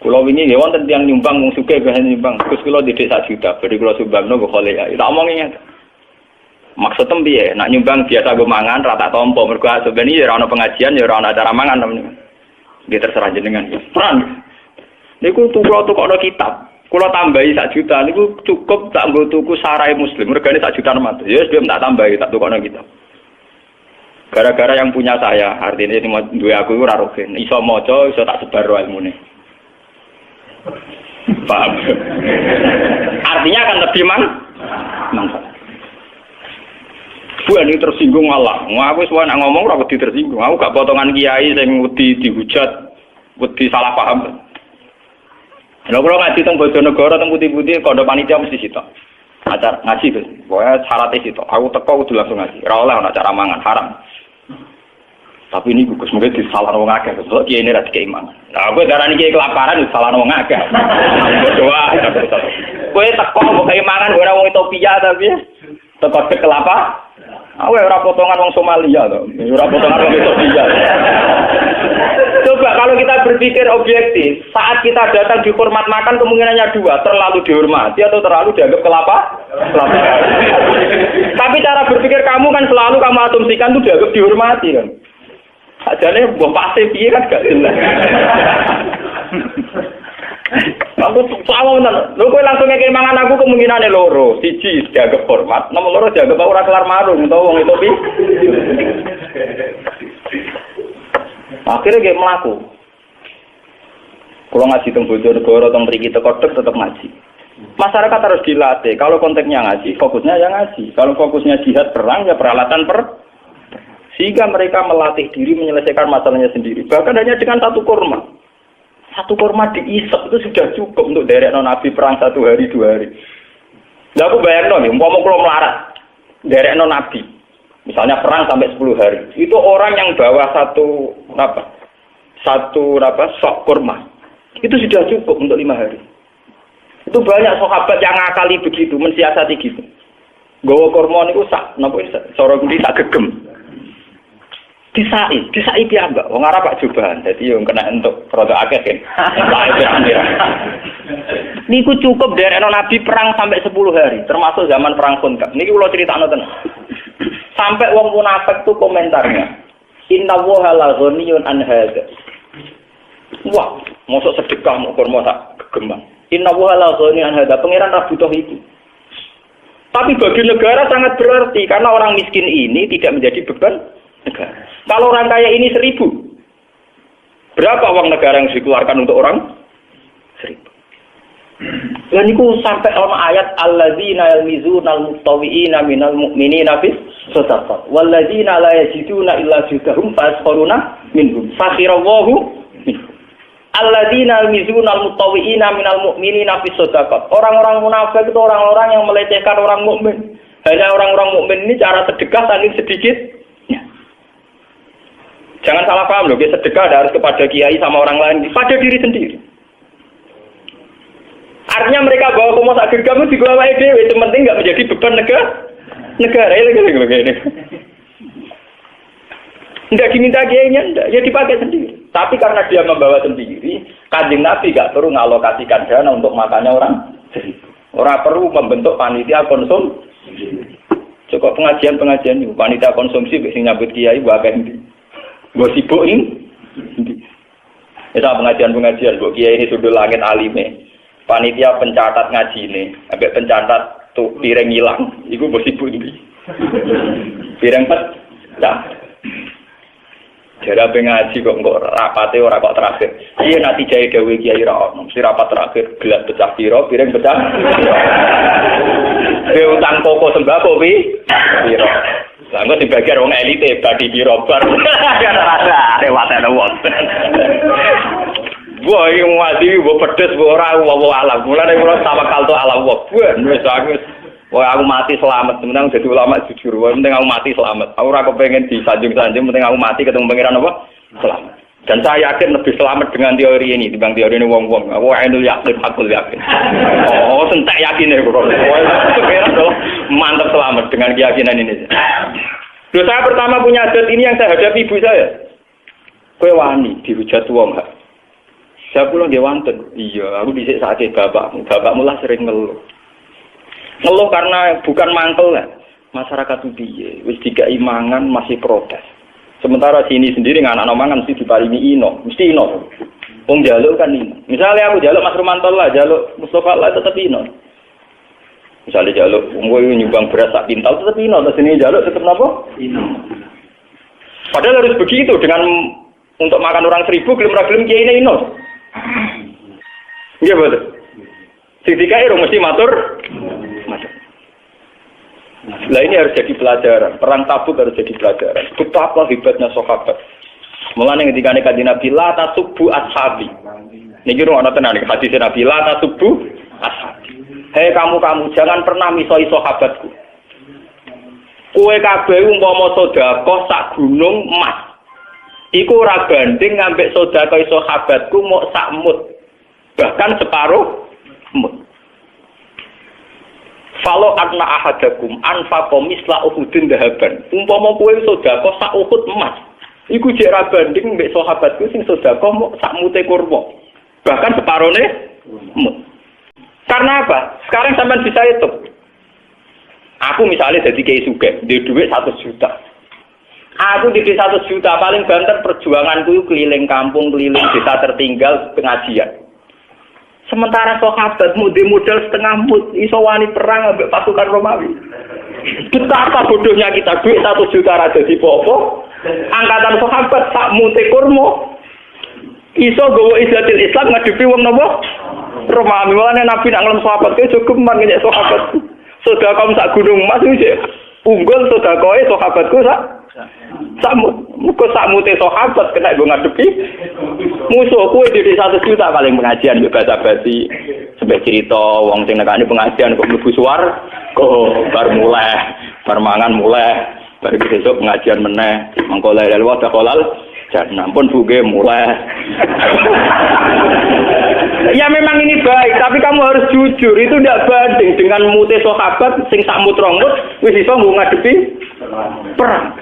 Kulo ini ya wonten tiyang nyumbang wong sugih biasa nyumbang. Terus kulo didik 1 juta, bari kulo sumbangno go khole ya. Tak omongin. Maksudnya piye? Nak nyumbang biasa go mangan rata tompo mergo sebenarnya ya ora ono pengajian ya ora ono acara mangan temen. Nggih terserah jenengan. Terang. Niku tukokno kitab. Kulo tambahi 1 juta niku cukup tak nggo tuku sarai muslim. Regane 1 juta nemat. Ya wis tak tambahi tak tukokno kitab. Gara-gara yang punya saya, artinya duwe aku iku ora rogen. Iso maca, iso tak sebar ilmune. Paham? Artinya akan lebih manfaat. Bu ini tersinggung Allah. Aku suwe nak ngomong ora wedi tersinggung. Aku gak potongan kiai sing wedi dihujat, wedi salah paham. Lha kula ngaji teng Bojonegoro teng putih-putih kandha panitia mesti sitok. Acara ngaji Gus. Pokoke syaratnya sitok. Aku teko kudu langsung ngaji. Ora oleh ana acara mangan haram. Tapi ini gugus mungkin disalah wong akeh, sebab kiai ini ra dikeimangan. Nah, kowe darani kiai kelaparan disalah wong akeh. Doa. Kowe teko kok keimangan ora wong Ethiopia tapi teko kelapa. Aku ora potongan wong Somalia to. Ora potongan wong Ethiopia. Coba kalau kita berpikir objektif, saat kita datang dihormat makan kemungkinannya 2, terlalu dihormati atau terlalu dianggap kelapa. Tapi cara berpikir kamu kan selalu kamu asumsikan itu dianggap dihormati kan. Ajane mbok pasif piye kan gak jelas. Aku sawang tenan. Lho kowe langsung ngekek mangan aku kemungkinane loro. Siji dianggap hormat, nomor loro dianggap ora kelar marung utawa wong itu pi. Akhirnya kayak melaku. Kalau ngaji teng Bojonegoro teng mriki teko tetap ngaji. Masyarakat harus dilatih. Kalau konteksnya ngaji, fokusnya ya ngaji. Kalau fokusnya jihad perang ya peralatan sehingga mereka melatih diri menyelesaikan masalahnya sendiri. Bahkan hanya dengan 1 kurma. 1 kurma diisep itu sudah cukup untuk derek Nabi perang 1 hari 2 hari. Lah aku bayangno nih, umpama kula melarat derek Nabi. Misalnya perang sampai 10 hari. Itu orang yang bawa satu sok kurma. Itu sudah cukup untuk 5 hari. Itu banyak sahabat yang ngakali begitu, mensiasati gitu. Gawa kurma niku sak napa cara kuwi sak gegem. Disai piyambak. Wong Arab Pak Jubahan. Dadi yo kena entuk rada akeh kan. Niku cukup derekno Nabi perang sampai 10 hari, termasuk zaman perang Khandaq. Niki kula critakno tenan. Sampai wong munafik tuh komentarnya. Inna waha la ghaniyun an hadza. Wah, mosok sedekah mau kurma tak gegemang. Inna waha la ghaniyun an hadza. Pangeran ra butuh itu. Tapi bagi negara sangat berarti karena orang miskin ini tidak menjadi beban negara. Kalau orang kaya ini 1000, berapa uang negara yang dikeluarkan untuk orang 1000? Dan itu sampai ono ayat alladzina yalmizunal muttawiina minal mu'minina fis shadaqat walladzina la yajiduna illa judahum fasqaruna minhum sakhirallahu minhum. Alladzina yalmizunal muttawiina minal mu'minina fis shadaqat. Orang-orang munafik itu orang-orang yang melecehkan orang mukmin. Hanya orang-orang mukmin ini cara sedekah saking sedikit. Jangan salah paham loh, sedekah harus kepada kiai sama orang lain, pada diri sendiri. Artinya mereka bawa komosak gegam itu digawa dewe, itu penting nggak menjadi beban negara ini. Nggak diminta kiainya, ya dipakai sendiri. Tapi karena dia membawa sendiri, Kanjeng Nabi nggak perlu ngalokasikan dana untuk makannya orang. Orang perlu membentuk panitia konsumsi. Cukup pengajian itu, panitia konsumsi, biasanya nyambut kiai, bahkan gue sibuk ini. Misal pengajian mbok kiai ini sudul langit alime. Panitia pencatat ngajine, ambek pencatat tuh piring hilang, iku mbok sibuk ndi. Piring pecah. Jare ngaji kok rapate ora kok terakhir. Iya nanti jae dhewe kiai ra ono, mesti rapat terakhir gelas pecah piro, piring pecah. Dia utang pokok sembako piro. Lah engko dibagian wong elite badi piro bar. Ada lewat wong. Wah, iki ngaji mbok pedes mbok ora alam. Mulane kula tawakal to alam wong. Wis aku mati selamat, penting dadi ulama jujur. Penting aku mati selamat. Aku ora kepengin disanjung-sanjung, penting aku mati ketemu pangeran apa? Selamat. Dan saya yakin lebih selamat dengan teori ini dibanding teori ini wong-wong. Aku ainul yakin, hakul yakin. Oh, sentak yakin ya, Bro. Mantap selamat dengan keyakinan ini. Loh, saya pertama punya adat ini yang saya hadapi ibu saya. Kowe wani dihujat wong gak? Saya pulang dia wonten. Iya, aku dhisik sakit bapakmu. Bapakmu lah sering ngeluh. Ngeluh karena bukan mangkel lah. Masyarakat itu piye? Wis dikai mangan masih protes. Sementara sini sendiri anak mangan mesti diparingi ino, mesti ino. Wong jaluk kan ino. Misalnya aku jaluk Mas Romanto lah, jaluk Mustafa lah tetap ino. Misalnya jaluk wong nyumbang beras sak pintal tetap ino, terus ini jaluk tetap napa? Ino. Padahal harus begitu dengan untuk makan orang 1000 gelem kiai ini ino. Iya betul. Sing dikai mesti matur. Nah ini harus jadi pelajaran. Perang Tabuk harus jadi pelajaran. Betapa hebatnya sahabat. Mulane ketika Kanjeng Nabi la tasubbu ashabi. Niki ruang tenan iki hadis Nabi la tasubbu ashabi. Hei kamu jangan pernah misoi sahabatku. Kowe kabeh umpama sedekah sak gunung emas. Iku ora banding ngambek sedekah sahabatku mok sak mut. Bahkan separuh mut. Falo anna ahadakum anfaqa misla uhudin dahaban. Umpama kowe sedekah sak uhud emas. Iku jek ra banding mbek sahabatku sing sedekah mok sak mute kurma. Bahkan separone mut. Karena apa? Sekarang sampean bisa hitung. Aku misalnya jadi kiai sugih, duwe duit 100 juta. Aku di 100 juta paling banter perjuanganku keliling kampung, keliling desa tertinggal pengajian. Sementara sahabat modal setengah mut iso wani perang ambek pasukan Romawi. Betapa bodohnya kita, duit 1 juta ra dadi popo. Angkatan sahabat sak mute kurma. Iso gowo islatil Islam ngadepi wong napa? Romawi. Mulane Nabi nak ngelem sahabat ke cukup man nyek sahabat. Sedekah sak gunung emas iki unggul sedekahe sahabatku sak muga sak mute sahabat kena go ngadepi musuh kowe di 1 juta paling pengajian yo basa-basi sampai cerita wong sing nekani pengajian kok mlebu suar kok bar mangan mulai bar besok pengajian meneh mengko lalu wa kolal jannah pun buge mulai. Ya memang ini baik, tapi kamu harus jujur, itu tidak banding dengan mute sahabat sing sak mut rong mut wis iso ngadepi perang.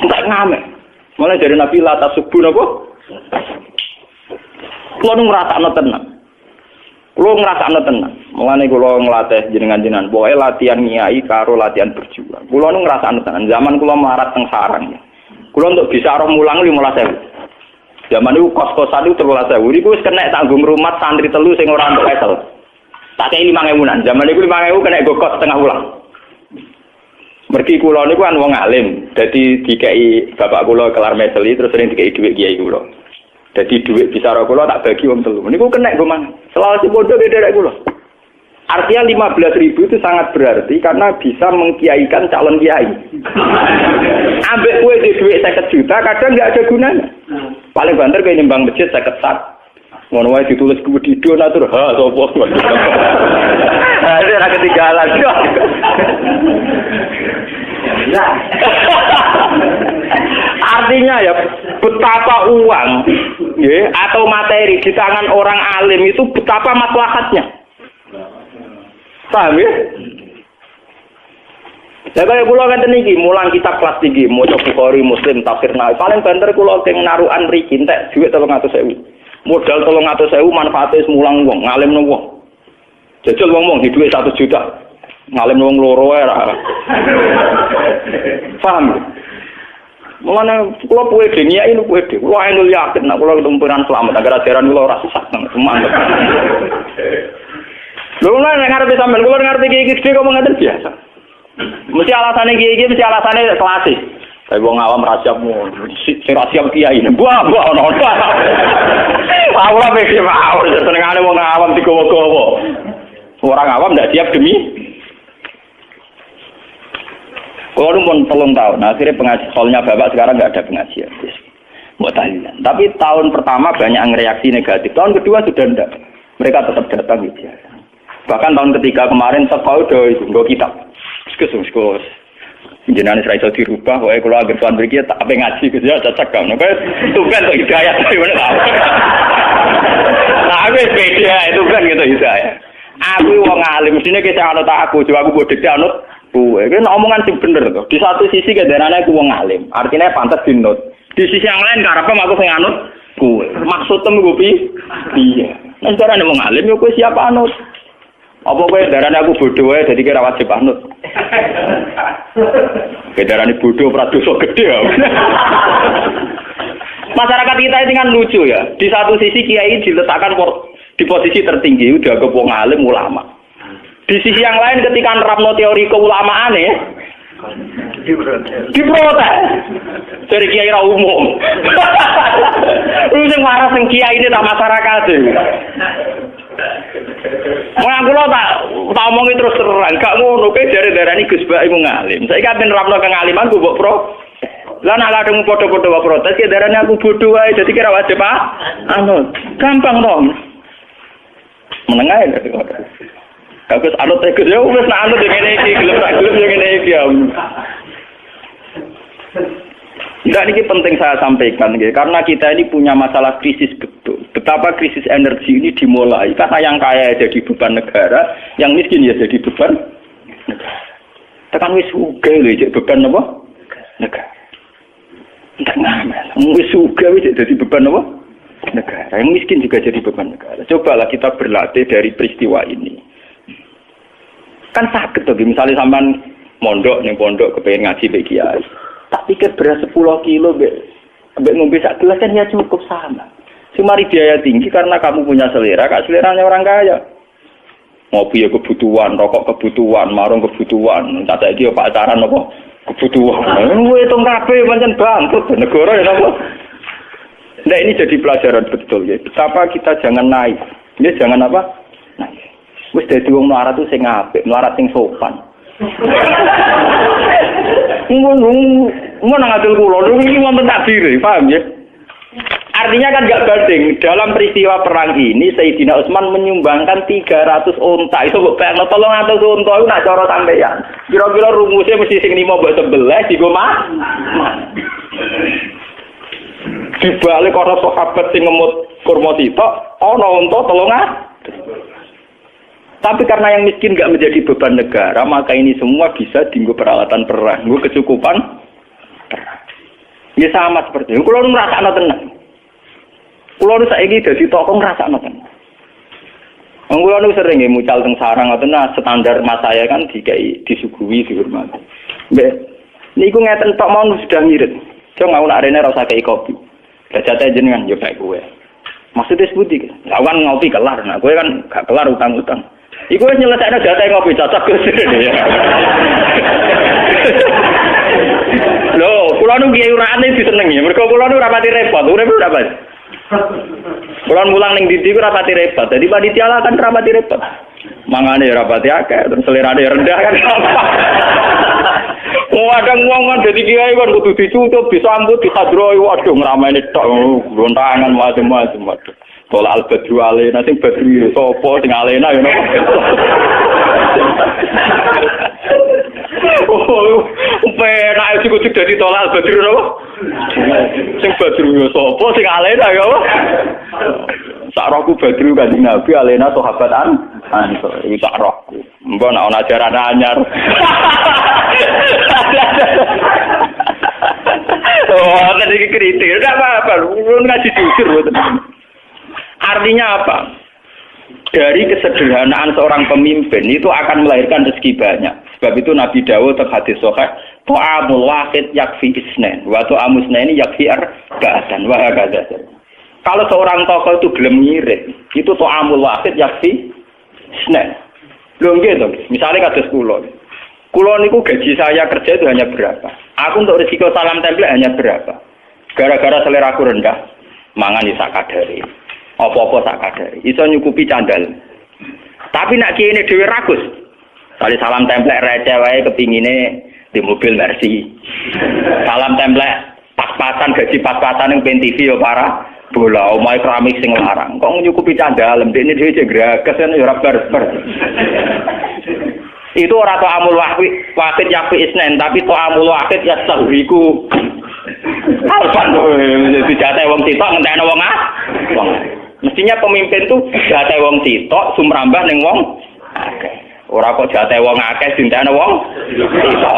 Entek ngamek. Mulai dari Nabi la tasubbu napa? Kulo ngrasakno tenan. Mulane kula nglatih jenengan-jenengan, pokoke latihan nyai karo latihan berjuang. Kula ngrasakno tenan. Zaman kula melarat teng sarang. Kula untuk bisa roh mulang 15.000. Zaman itu kos-kosan itu 13.000. Iku wis kena tanggung rumah santri telu sing ora entuk esel. Tak kei 5.000-an. Zaman iku 5.000 kena go kos setengah ulang. Mergi kula niku kan wong alim. Dadi dikei bapak kula kelar meseli terus sering dikei dhuwit kiai kula. Dadi dhuwit bicara kula tak bagi wong telu. Niku kena go mang. Selawase bodoh derek kula. Artinya 15.000 itu sangat berarti karena bisa mengkiaikan calon kiai. Ambek kowe di duit 50 juta kadang nggak ada gunanya. Paling banter kayak nyembang masjid 50 sak. Ngono wae ditulis kuwi donatur ha sapa. Ada ra ketinggalan. Artinya ya betapa uang ya, atau materi di tangan orang alim itu betapa maslahatnya. Paham ya? Ya kaya kula ngeten iki, mulang kitab kelas tinggi, maca Bukhari, Muslim, tafsir Nawawi. Paling banter kula teng narukan mriki entek dhuwit 300.000. Modal 300.000 manfaate mulang wong, ngalimno wong. Jajal wong di dhuwit 1 juta. Ngalimno wong loro ae ra. Paham? Mulane kula pede nyai nu pede. Kula ainul yakin nek kula ketemu pangeran selamat agar ajaran kula ora sesat nang semangat. Lho nek ngarepe sampean kula ngarepe iki gede kok ngoten biasa. Mesti alasane iki mesti alasane klasik. Tapi wong awam ra siap ngono. Sing ra siap kiai. Buah ono. Ora mesti mau senengane wong awam digowo-gowo. Orang awam ndak siap demi. Kalau pun 3 tahun, akhirnya pengajian, soalnya bapak sekarang nggak ada pengajian, buat tahlilan. Tapi tahun pertama banyak yang reaksi negatif, tahun kedua sudah enggak. Mereka tetap datang gitu ya. Bahkan tahun ketiga kemarin setahun udah itu nggak kitab, sekus. Jenengan Israel dirubah, wae kalau agar tuan berikir tak apa ngaji gitu ya, cocok kan? Itu kan tuh hidayah, gimana tahu? Nah, aku beda, itu kan gitu hidayah. Aku wong alim, mestinya kita anut aku, coba aku bodek anut. Kuwe kan omongan sing bener to. Di satu sisi kedarane aku wong alim, artinya pantas dinut. Di sisi yang lain karepe aku sing anut kuwe. Maksudem ku piye? Nek darane wong alim yo kowe siap anut. Apa kowe darane aku bodho wae dadi kira wajib anut. Kedarane bodho ora dosa gedhe ya. Masyarakat kita ini kan lucu ya. Di satu sisi kiai diletakkan di posisi tertinggi udah ke wong alim ulama. Di sisi yang lain ketika nerapno teori keulamaan ya diprotes dari kiai ra umum. Lu sing waras sing kiai ini tak masyarakat iki. Aku lho tak omongi terus terang, gak ngono kowe jare-darani Gus Bak iku ngalim. Saiki kan nerapno kengaliman ku mbok pro. Lah nek kadung padha-padha wae protes ki darane aku bodho wae dadi kira wajib gampang to. Menengah ya. Bagus anut tegus ya wis nak anut ngene iki gelem ngene iki ya. Enggak, ini penting saya sampaikan gitu. Karena kita ini punya masalah krisis betul. Betapa krisis energi ini dimulai karena yang kaya jadi beban negara, yang miskin ya jadi beban negara. Tekan wis sugih lho jadi beban apa? Negara. Entar ngamen. Wis sugih wis jadi beban apa? Negara. Yang miskin juga jadi beban negara. Cobalah kita berlatih dari peristiwa ini. Kan sakit tuh, misalnya sampean mondok ning pondok kepengen ngaji mbek kiai. Tak pikir beras 10 kilo mbek ngombe sak gelas kan ya cukup sama. Cuma biaya tinggi karena kamu punya selera, kak seleranya orang kaya. Ngopi ya kebutuhan, rokok kebutuhan, marung kebutuhan. Tak saiki yo pacaran apa kebutuhan. Kuwi tong kabeh pancen bangkrut negara ya napa. Nah ini jadi pelajaran betul ya. Betapa kita jangan naik. Ya jangan apa? Naik. Wis dadi wong melarat tuh sing apik, melarat sing sopan. Ngono nang adil kula, iki wonten takdir, paham ya? Artinya kan enggak banding. Dalam peristiwa perang ini Sayyidina Utsman menyumbangkan 300 unta. Itu kok bayangno 300 unta iku nak cara sampeyan. Kira-kira rumusnya mesti sing 5 mbok 11 digo mah. Dibalik ora sahabat sing ngemut kurma sitok, ana unta 300. Tapi karena yang miskin nggak menjadi beban negara, maka ini semua bisa dienggo peralatan perang, nggo kecukupan perang. Ya sama seperti itu. Kulo ngrasakno tenan. Kulo saiki dadi tokoh ngrasakno tenan. Kulo nu sering mucal teng sarang ngoten standar mas saya kan disuguhi dihormati. Mbak niku ngeten tok mau sudah ngirit. Cuma mau nak rene ora usah kei kopi. Dajate jenengan yo bae kowe. Maksudnya sepundi? Lah kan ngopi kelar, nah kowe kan gak kelar utang-utang. Iku wis nyelesaikno jatah ngopi cocok Gus. Lho, kula nu kiai urane disenengi. Mergo kula nu ora pati repot, urip ora pati. Kula mulang ning ndi-ndi ora pati repot. Dadi panitia lah kan ora pati repot. Mangane ora pati akeh, terus selerane rendah kan. Kadang wong kan dadi kiai kan kudu dicucup, disambut, dihadroi, waduh ngrameni tok gontangan macam-macam waduh. Tolak al-badru alena, sing badru sapa sing alena ya napa. Oh, penak cukup dadi tolak al-badru napa. Sing badru sapa sing alena ya apa. Sak rohku badru Kanjeng Nabi alena sahabatan. Iki sak rohku. Mbok nek ana ajaran anyar. Oh, tadi kritik. Enggak apa-apa, lu ngaji jujur betul. Artinya apa? Dari kesederhanaan seorang pemimpin itu akan melahirkan rezeki banyak. Sebab itu Nabi Dawud hadis sahih, Ta'amul wahid yakfi isnen, wa ta'amus isneni yakfi arba'atan wa hakadha. Kalau seorang tokoh itu gelem nyirik, itu ta'amul wahid yakfi isnen. Lho nggih to, misale kados kula. Kula niku gaji saya kerja itu hanya berapa? Aku untuk risiko salam tempel hanya berapa? Gara-gara selera aku rendah, mangan di sakadari. Apa-apa sakadari. Iso nyukupi candal. Tapi nak kene dhewe ragus. Kali salam templek receh wae kepingine di mobil Mercy. Salam templek pas-pasan gaji pas-pasan ning PEN TV yo parah. Bola omahe keramik sing larang. Kok nyukupi candal, ndekne dhewe grages kan yo ora barbar. Itu ora ta'amul wahid yakfi isnen, tapi ta'amul wahid yastahiku. Alpan dijate wong sitok ngentekno wong wong. Mestinya pemimpin tuh jate wong sitok sumrambah ning wong akeh. Ora kok jate wong akeh dintekno wong sitok.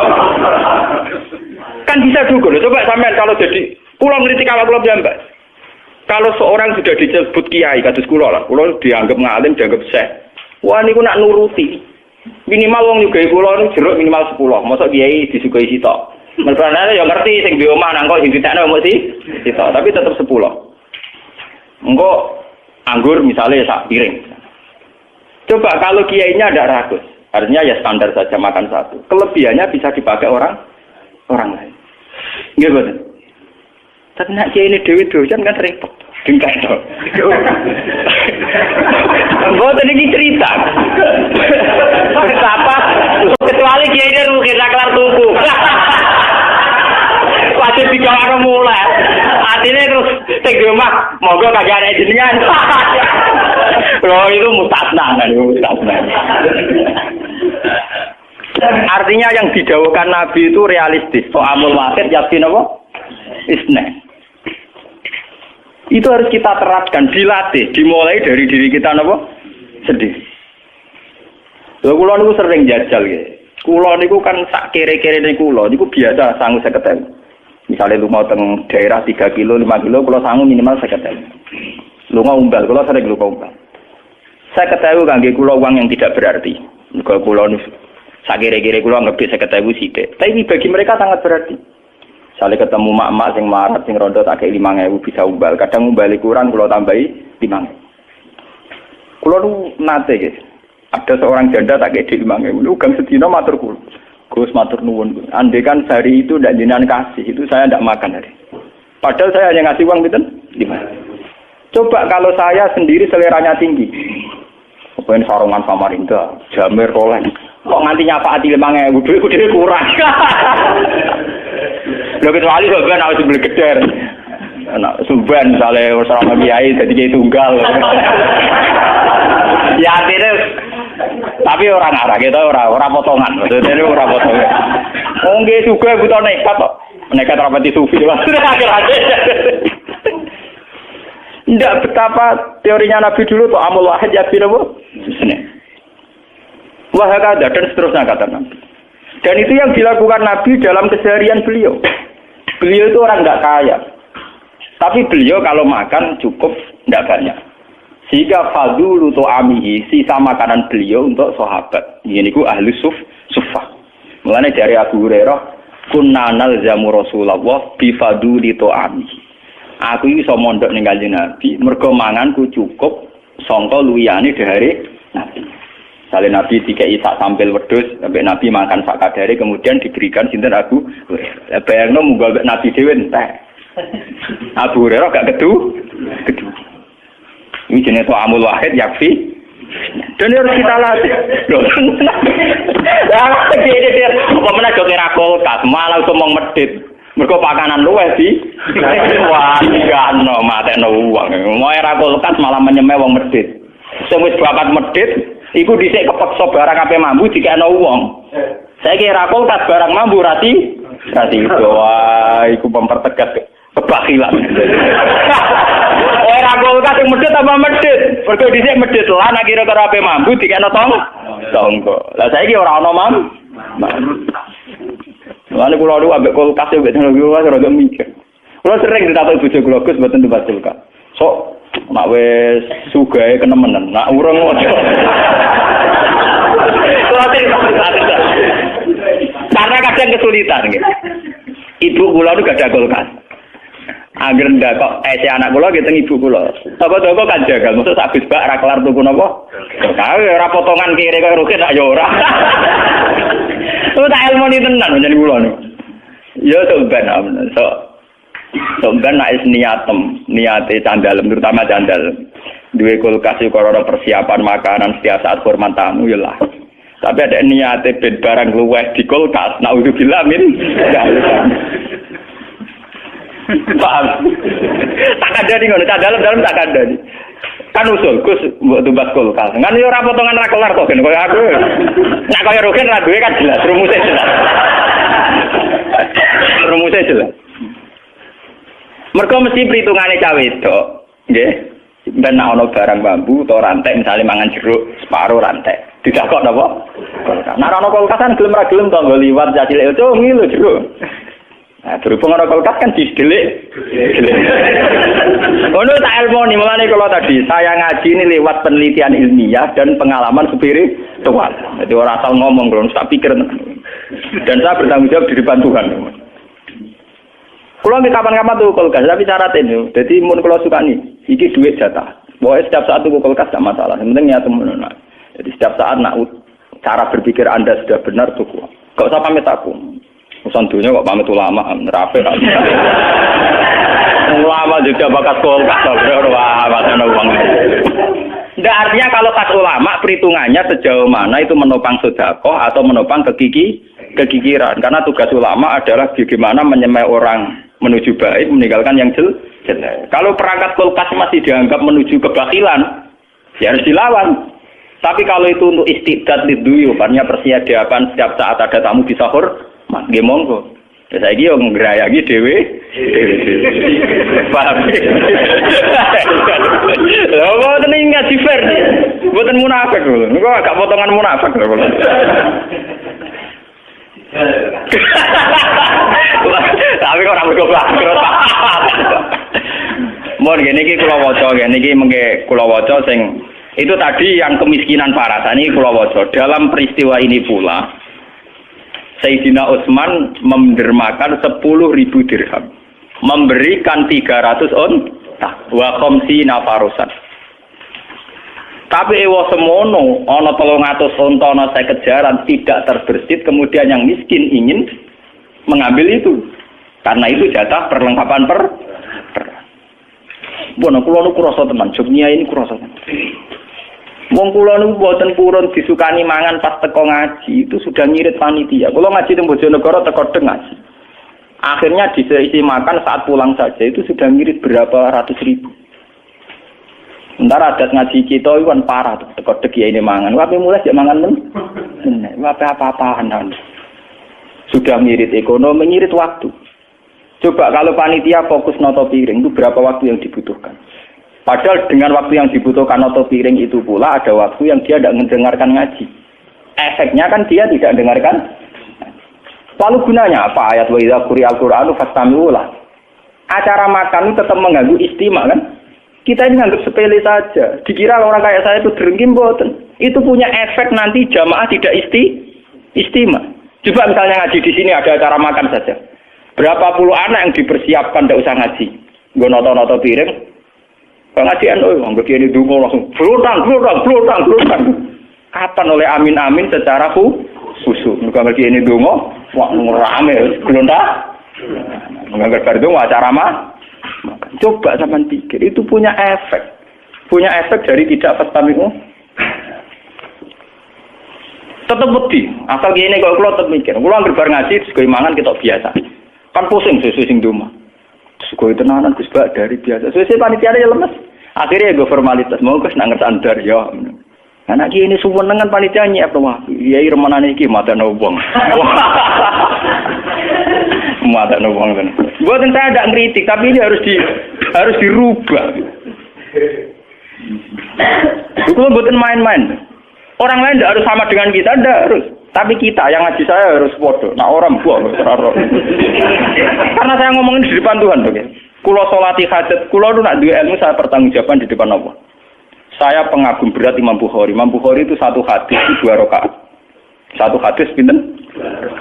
Kan bisa juga loh. Coba sampean kalau jadi kula ngritik awak kula piyambak. Kalau seorang sudah disebut kiai kados kula lah, kula dianggap ngalim, dianggap syekh. Wah niku nak nuruti. Minimal wong nyugahi kula niku jeruk minimal 10. Mosok kiai disuguhi sitok. Mereka ya ngerti sing di omah nang kok sing ditekno mesti sitok, tapi tetap 10. Engko anggur misalnya sak piring. Coba kalau kiainya ada ragus, artinya ya standar saja makan satu. Kelebihannya bisa dipakai orang lain. Nggih betul. Tapi nak kiai ini dewi dojan kan repot. Dengkai to. Mboten iki cerita. Betapa kecuali kiai ini rugi ra kelar tuku. Pasti digawe mulai. Artinya terus sing di omah monggo kagak ada jenengan. Loh itu mustasna kan, mustasna. Artinya yang didhawuhkan Nabi itu realistis. Ta'amul wahid yakin apa? Isne. Itu harus kita terapkan, dilatih, dimulai dari diri kita napa? Sendiri. Lha kula niku sering jajal nggih. Kula niku kan sak kere-kerene kula niku biasa sangu 50.000. Misalnya lu mau teng daerah 3 kilo, 5 kilo, kalau sangu minimal 50.000. Lu mau umbal, kalau sering lu umbal. Saya ketahui kangge kula uang yang tidak berarti. Kalau kula nu sakire-kire kula anggap 50.000 sithik. Tapi bagi mereka sangat berarti. Misalnya ketemu mak-mak sing marat sing rondo tak kei 5.000 bisa umbal. Kadang umbali kurang kula tambahi 5.000. Kula nu nate guys. Ada seorang janda tak kei 5.000. Lu gang sedina matur kula. Gus matur nuwun. Andai kan sehari itu ndak jenengan kasih, itu saya ndak makan hari. Padahal saya hanya ngasih uang pinten? 5. Coba kalau saya sendiri seleranya tinggi. Apa ini sarungan Samarinda, Jamir Rolex. Kok nganti nyapaati 5.000, duitku dhewe kurang. Lho kecuali sampean harus beli geder. Anak suban misalnya sama kiai jadi kiai tunggal. Ya artinya tapi orang arah kita orang potongan, maksudnya orang potongan. Nggih juga butuh nekat kok, nekat rapati sufi akhir-akhir. Tidak betapa teorinya Nabi dulu tuh amul wahid ya biro wahakada dan seterusnya kata Nabi. Dan itu yang dilakukan Nabi dalam keseharian beliau. Beliau itu orang nggak kaya, tapi beliau kalau makan cukup nggak banyak. Sehingga fadulu tu'amihi, sisa makanan beliau untuk sahabat. Ini ku ahli suffah. Mulanya dari Abu Hurairah, kunna nalzamu Rasulullah bi faduli tu'amihi. Aku iso mondok ning Kanjeng Nabi, mergo manganku cukup sangka luyane dari Nabi. Sale Nabi dikei sak sampel wedhus, sampai Nabi makan sak kadare kemudian diberikan sinten Abu Hurairah. Bayangno munggah Nabi dhewe entek. Abu Hurairah gak kedu. Ini jenis ta'amul wahid yakfi. Dan harus kita latih. Loh. Lah dia apa meneh jo kira kulkas, malah ngomong medhit. Mergo pakanan luwih di. Wah, gano matekno wong. Mau era kulkas malah menyemeh wong medhit. Sing wis bakat medhit iku dhisik kepeksa barang ape mambu dikekno wong. Saiki era kulkas barang mambu rati itu. Wah, iku mempertegas kebakilan. Ora kulkas sing medhit apa medhit? Mergo dhisik medhit lan kira karo ape mambu dikekno tonggo. Lah saiki ora ana Lalu kula niku ambek kulkas ambek teknologi kula rada mikir. Kula sering ditakoki bojo kula Gus mboten tempat kulkas. Sok nek wis sugahe kenemenen, nek urung ojo. Karena kadang kesulitan gitu. Ibu kula itu gak ada kulkas. Angger ndak kok anak kula gitu ibu kula. Toko-toko kan jagal, maksud sak bis bak ra kelar tuku napa? Kae ora potongan kiri kok rugi tak ya ora. Itu tak ilmu ni tenan jeneng kula niku. Ya sampean amen. Sampean nek niate candalem terutama candalem. Duwe kulkas iku ora persiapan makanan setiap saat hormat tamu ya lah. Tapi ada niate ben barang luweh di kulkas, naudzubillah min. Paham? Tak ada di ngono, dalam tak ada di. Kan usul, Gus mbok tumbas kulkas. Kan yo ora potongan ra kelar kok ben koyo aku. Nek koyo Rugen ra duwe kan jelas, rumusnya jelas. Rumusnya jelas. Mergo mesti perhitungane cawe wedok, nggih. Ben nek ana barang bambu utawa rantai misalnya mangan jeruk separo rantai. Didakok napa? Kulkas. Nek ana kulkasan gelem ra gelem to nggo liwat cacilek itu ngilu jeruk. Nah, berhubung ana kulkas kan didelik. Ono tak ilmoni mulane kalau tadi saya ngaji ini lewat penelitian ilmiah dan pengalaman spiritual. Jadi ora asal ngomong lho, tak pikir. Dan saya bertanggung jawab di depan Tuhan. Kalau kapan-kapan tuh kulkas, tapi syarat ini. Jadi mun kalau suka nih, iki duit jatah. Pokoknya setiap saat tuh kulkas gak masalah. Yang penting ya temen. Jadi setiap saat nak cara berpikir Anda sudah benar tuh. Gak usah pamit aku. Urusan dunia kok pamit ulama, rapi. Ulama juga bakat kulkas, wah macam uang. Nggak artinya kalau kas ulama perhitungannya sejauh mana itu menopang sedekah atau menopang kegigiran. Karena tugas ulama adalah bagaimana menyemai orang menuju baik, meninggalkan yang jelek. Kalau perangkat kulkas masih dianggap menuju kebakilan, ya harus dilawan. Tapi kalau itu untuk istidad liduyu, artinya persiapan setiap saat ada tamu di sahur, mas monggo. Ya saiki yo ngrayaki dhewe. Paham. Lha kok tenan ngaji fair. Mboten munafik lho. Niku agak potongan munafik lho. Tapi kok ora mergo terus. Mun ngene iki kula waca, ngene iki mengke kula waca sing itu tadi yang kemiskinan parah. Ini kula waca. Dalam peristiwa ini pula Sayyidina Utsman mendermakan 10.000 dirham. Memberikan 300 unta wa khamsina farusan. Tapi ewa semono ana 300 unta ana 50 jaran tidak terbersit, kemudian yang miskin ingin mengambil itu. Karena itu jatah perlengkapan Bono kula niku krasa tenan, jobnya ini krasa tenan. Wong kula niku mboten purun disukani mangan pas teko ngaji, itu sudah ngirit panitia. Kula ngaji teng Bojonegoro teko teng ngaji. Akhirnya diisi makan saat pulang saja itu sudah ngirit berapa ratus ribu. Sementara adat ngaji kita itu kan parah tuh, teko dek ya ini mangan. Wae mulai jek mangan men. Wae apa-apaan. Sudah ngirit ekonomi, ngirit waktu. Coba kalau panitia fokus noto piring itu berapa waktu yang dibutuhkan? Padahal dengan waktu yang dibutuhkan noto piring itu pula ada waktu yang dia tidak mendengarkan ngaji. Efeknya kan dia tidak dengarkan. Lalu gunanya apa? Ayat wa idza quri'al Qur'anu fastami'u lah. Acara makan itu tetap mengganggu istimewa kan? Kita ini nganggap sepele saja. Dikira orang kayak saya itu drengkin boten. Itu punya efek nanti jamaah tidak istimewa. Coba misalnya ngaji di sini ada acara makan saja. Berapa puluh anak yang dipersiapkan tidak usah ngaji. Nggo noto-noto piring. Pengajian, anggap ini dungo langsung blutang. Kapan oleh amin secara khusus? Anggap ini dungo, wah rame, gelondak. Anggap itu acara mah. Coba zaman pikir, itu punya efek dari tidak fastami'u. Tetap beti, asal gini kalau keluar tetap mikir. Kalau anggap ngaji, terus mangan kita biasa. Kan pusing sesuai sing duma. Terus tenanan Gus Bak dari biasa. Sesuai panitia ya lemes. Akhirnya gue formalitas mau Gus nang ngerti ya. Anak ini suwenengan panitia nyiap wah. Iya remanane iki matane wong. Matane wong kan. Bukan saya tidak ngeritik, tapi ini harus dirubah. Itu bukan main-main. Orang lain tidak harus sama dengan kita, tidak harus. Tapi kita yang ngaji saya harus bodoh. Nah orang buang. Karena saya ngomongin di depan Tuhan. Kulo sholati hajat, kulo itu nak dua ilmu saya pertanggungjawaban di depan Allah. Saya pengagum berat Imam Bukhari. Imam Bukhari itu satu hadis 2 rakaat. Satu hadis pinten?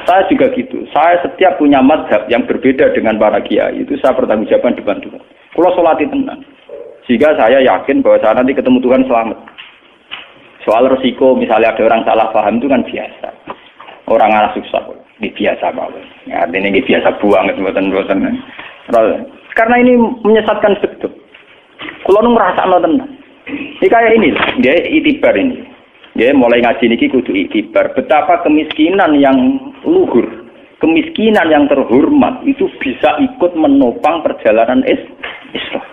Saya juga gitu. Saya setiap punya mazhab yang berbeda dengan para kiai itu saya bertanggungjawabkan depan Tuhan. Kalau sholat itu tenang. Sehingga saya yakin bahwa saya nanti ketemu Tuhan selamat. Soal resiko misalnya ada orang salah paham itu kan biasa. Orang arah susah. Ini biasa banget. Ya, artinya ini biasa buang buatan-buatan. Karena ini menyesatkan betul. Kalau ngerasa tenang. Ini kayak ini, dia itibar ini. Ya, mulai ngaji niki kudu iktibar. Betapa kemiskinan yang luhur, kemiskinan yang terhormat itu bisa ikut menopang perjalanan Islam.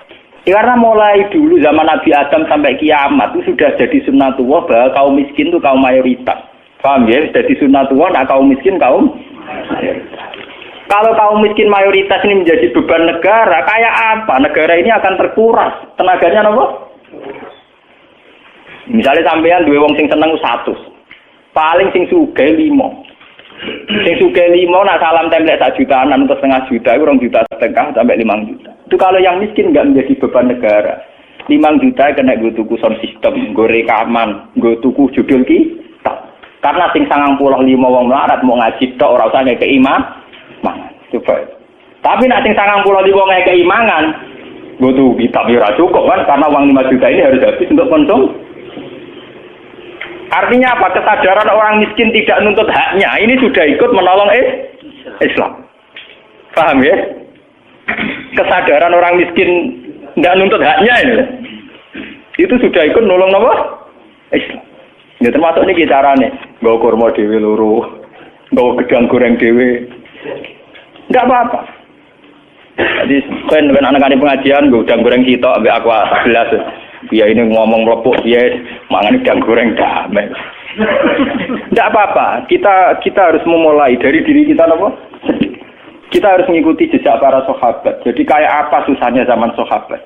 Ya, karena mulai dulu zaman Nabi Adam sampai kiamat itu sudah jadi sunnatullah bahwa kaum miskin itu kaum mayoritas. Paham ya? Jadi sunnatullah, nah kaum miskin kaum mayoritas. Kalau kaum miskin mayoritas ini menjadi beban negara, kayak apa? Negara ini akan terkuras. Tenaganya apa? Misalnya sampean duwe wong sing seneng 100. Paling sing sugih 5. Sing sugih 5 nak salam templek 1 jutaan atau setengah juta, 2,5 juta sampai 5 juta. Itu kalau yang miskin enggak menjadi beban negara. 5 juta kena gue tuku sound system, gue rekaman, gue tuku judul kitab. Karena sing 95 wong melarat mau ngaji tok ora usah ngekeki mangan. Coba. Tapi nek sing 95 ngekeki mangan, gue tuku kitab ya ora cukup kan karena uang 5 juta ini harus habis untuk konsumsi. Artinya apa? Kesadaran orang miskin tidak nuntut haknya. Ini sudah ikut menolong Islam. Paham ya? Kesadaran orang miskin tidak nuntut haknya ini. Itu sudah ikut nolong apa? Islam. Ya termasuk ini caranya. Gawa kurma dewe loro. Gawa gedang goreng dewe. Tidak apa-apa. Jadi kan anak-anak pengajian gawa gedang goreng sitok ambil aqua gelas. Dia ini ngomong melepuk, dia mangan udang goreng damai. Tidak apa-apa. Kita harus memulai dari diri kita, apa? Kita harus mengikuti jejak para sahabat. Jadi kayak apa susahnya zaman sahabat?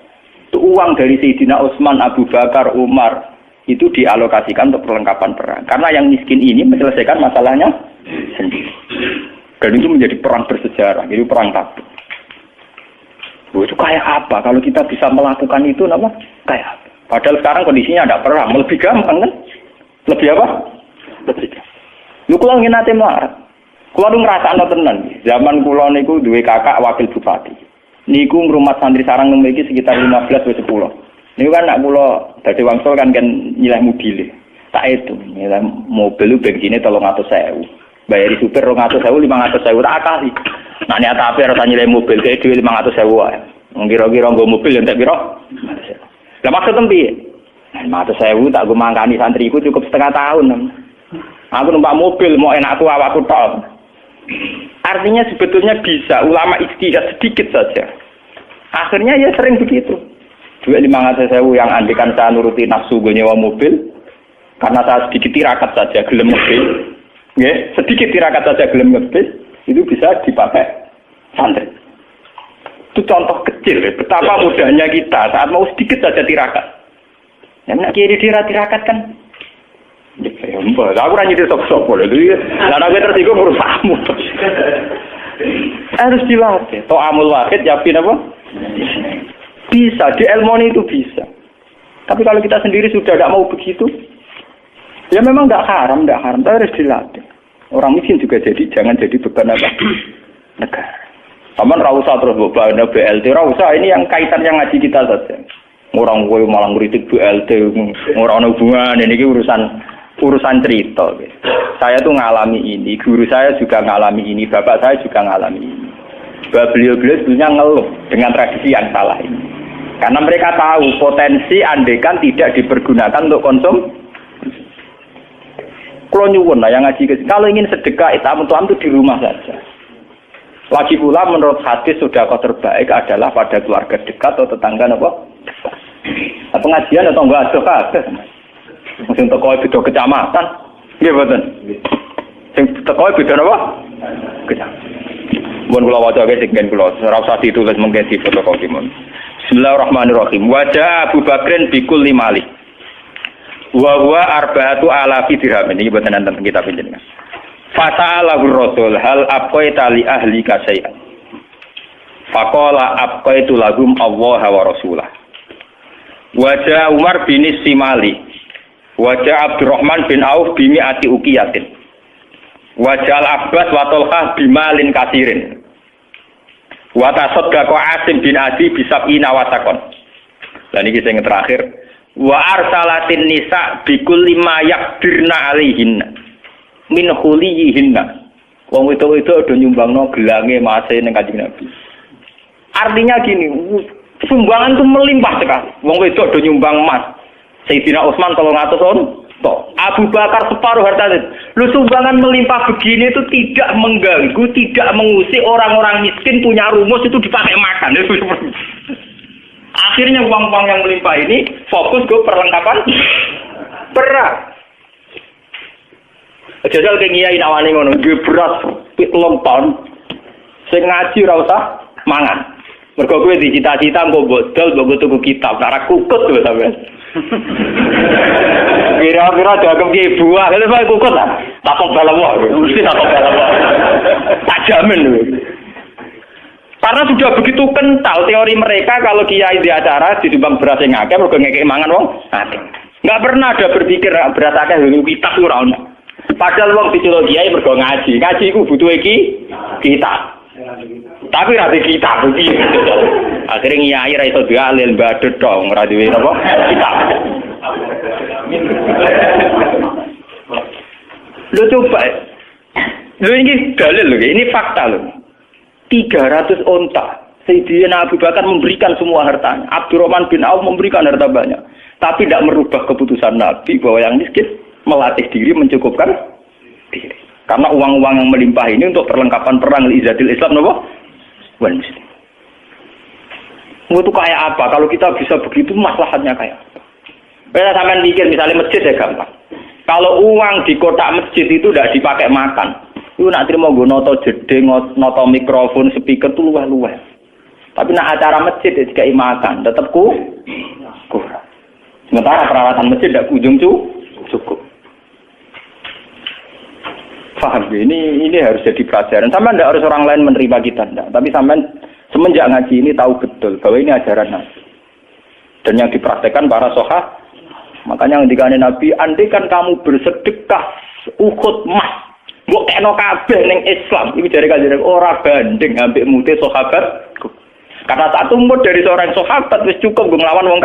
Itu uang dari Sayyidina Utsman, Abu Bakar, Umar itu dialokasikan untuk perlengkapan perang. Karena yang miskin ini menyelesaikan masalahnya sendiri. Dan itu menjadi perang bersejarah. Jadi perang Tabuk. Itu kayak apa? Kalau kita bisa melakukan itu, apa? Kayak apa? Padahal sekarang kondisinya ada perang, lebih gampang kan? Lebih apa? Lebih gampang. Lu kalau ingin nanti marah, kalau lu ngerasa tenan, zaman kulo niku duwe kakak wakil bupati. Niku ngrumat santri sarang memiliki sekitar 15 atau 10. Niku kan nak kulo dadi wangsul kan nyileh mobil. Tak itu, nyileh mobil lu bensinnya 300.000. Bayari supir 200.000, 500.000 tak akali. Nah niat ape ora nyileh mobil kae dhewe 500.000 wae. Kira-kira nggo mobil entek pira? Lah maksudnya piye? 500.000 tak gue mangkani santriku cukup setengah tahun. Aku numpak mobil mau enakku awakku tok. Artinya sebetulnya bisa ulama ijtihad sedikit saja. Akhirnya ya sering begitu. 500.000 yang andikan saya nuruti nafsu gue nyewa mobil karena saya sedikit tirakat saja gelem mobil. Nggih, sedikit tirakat saja gelem mobil itu bisa dipakai santri. Itu contoh kecil, betapa mudahnya kita saat mau sedikit saja tirakat. Yang nak kiri tirakat kan? Ya, mbak, aku nanya di sok-sok boleh. Karena gue tersinggung urusanmu. Harus dilatih. To'amul wahid, yakin apa? Bisa, di ilmoni itu bisa. Tapi kalau kita sendiri sudah tidak mau begitu, ya memang tidak haram, tapi harus dilatih. Orang miskin juga jangan jadi beban apa? Negara. Taman rausa terus bawa BLT rausa ini yang kaitan yang ngaji kita saja. Orang gue malah ngeritik BLT, orang hubungan ini urusan cerita. Saya tuh ngalami ini, guru saya juga ngalami ini, bapak saya juga ngalami ini. Beliau-beliau sebetulnya ngeluh dengan tradisi yang salah ini. Karena mereka tahu potensi andekan tidak dipergunakan untuk konsum. Kalau nyuwun lah yang ngaji kalau ingin sedekah itu di rumah saja. Lagi pula menurut hadis sedekah terbaik adalah pada keluarga dekat atau tetangga apa? Pengajian atau enggak ada. Sing teko beda kecamatan. Nggih mboten. Sing teko beda apa? Kecamatan. Mun kula waca ge sing kula ora usah ditulis mengke di fotokopi mon. Bismillahirrahmanirrahim. Wajah Abu Bakrin bikul limali. Wa huwa arba'atu alafi dirham. Ini mboten nenten kitab jenengan. Fata'alahu Rasul hal abqaita li ahlika syai'an. Faqala abqaitu lahum Allah wa rasulah. Wajah Umar bin Simali. Wajah Abdurrahman bin Auf bimi ati ukiyatin. Wajal Abbas wa Tolhah bimalin kasirin. Wa tasaddaqa Asim bin Adi bisab'ina wasakon. Lah niki sing terakhir, wa arsalatin nisa bikulli ma yaqdirna alaihinna min khulihinna. Wong itu do nyumbangno gelange mase ning Kanjeng Nabi. Artinya gini, sumbangan itu melimpah sekali. Wong wedok do nyumbang emas. Sayyidina Utsman 300 on. Abu Bakar separuh hartanya. Lu sumbangan melimpah begini itu tidak mengganggu, tidak mengusik orang-orang miskin punya rumus itu dipakai makan. Akhirnya uang-uang yang melimpah ini fokus ke perlengkapan perang. Jajal ke ngiyai nawani ngono, nggih beras 3 ton. Sing ngaji ora usah mangan. Mergo kowe dicita-cita engko bodol, mbok tuku kitab, ora kukut to sampean. Kira-kira dianggap ki buah, lha kok kukut ta? Takok balawa, mesti takok balawa. Tak jamin lho. Karena sudah begitu kental teori mereka kalau kiai di acara disumbang beras sing akeh mergo ngekek mangan wong akeh. Enggak pernah ada berpikir beras akeh nggo kitab ora ono. Padahal wong diceluk kiai mergo ngaji. Ngaji iku butuh kitab. Tapi ra kitab iki. Akhire kiai ra iso dialil badhet dong, ora duwe apa? Kitab. Lu coba. Lu ini dalil lho, ini fakta lho. 300 onta. Sayyidina Abu Bakar memberikan semua hartanya. Abdurrahman bin Auf memberikan harta banyak. Tapi tidak merubah keputusan Nabi bahwa yang miskin melatih diri mencukupkan diri. Karena uang-uang yang melimpah ini untuk perlengkapan perang Izzatil Islam nopo? Wan muslim. Itu kayak apa? Kalau kita bisa begitu maslahatnya kayak apa? Bila sampean mikir misalnya masjid ya gampang. Kalau uang di kotak masjid itu tidak dipakai makan. Itu nak terima gue noto jeding, noto mikrofon, speaker tuh luah-luah. Tapi nak acara masjid ya dikai makan, tetap kurang. Sementara perawatan masjid tidak ujung cukup. Paham? Ini harus jadi pelajaran. Sampai tidak harus orang lain menerima kita, enggak. Tapi sampai semenjak ngaji ini tahu betul bahwa ini ajaran Nabi. Dan yang dipraktekkan para sahabat. Makanya ketika Nabi, andai kan kamu bersedekah Uhud emas, mbok kena kabeh ning Islam, iki dari kanjeng ora banding ambek mute sahabat. Karena satu umur dari seorang sahabat wis cukup nggo nglawan wong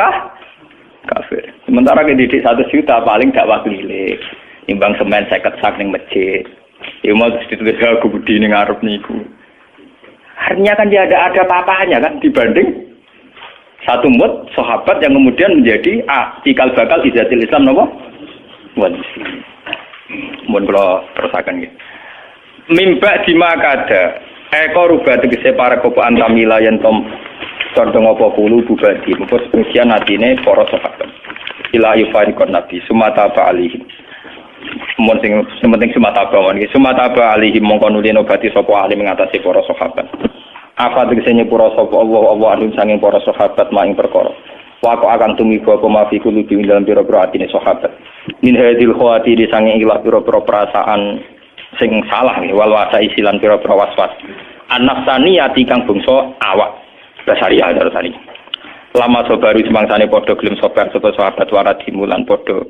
kafir. Sementara didik 1 juta paling dakwah keliling. Imbang semen 50 sak ning masjid. Ya mau ditulis aku budi ning ngarep niku. Artinya kan dia ada apa-apanya kan dibanding satu mut sahabat yang kemudian menjadi cikal bakal Izzatil Islam napa? Wan muslim. Mun kula terusaken nggih. Mimba dimakada eko rubah tegese para kopo antamila yen tom condong apa kulo bubadi mupus sebagian atine para sahabat. Ila yufariqon nabi sumata ba alihim. Mun sing penting sumata ba niki sumata ba alihim mongko nuli nobati sapa alim ngatasi para sahabat. Apa tegese nyepura sapa Allah anu sanging para sahabat maing perkara. Wa kok akan tumiba apa mafi kulo di dalam pira-pira atine sahabat. Min hadil khawati di sanging ilah pira-pira perasaan sing salah nih wal wasa isilan pira-pira waswas. An-nafsani ati kang bangsa awak. Basari ada tadi. Lama sobaru semangsane padha gelem sabar sapa sahabat warad dimulan padha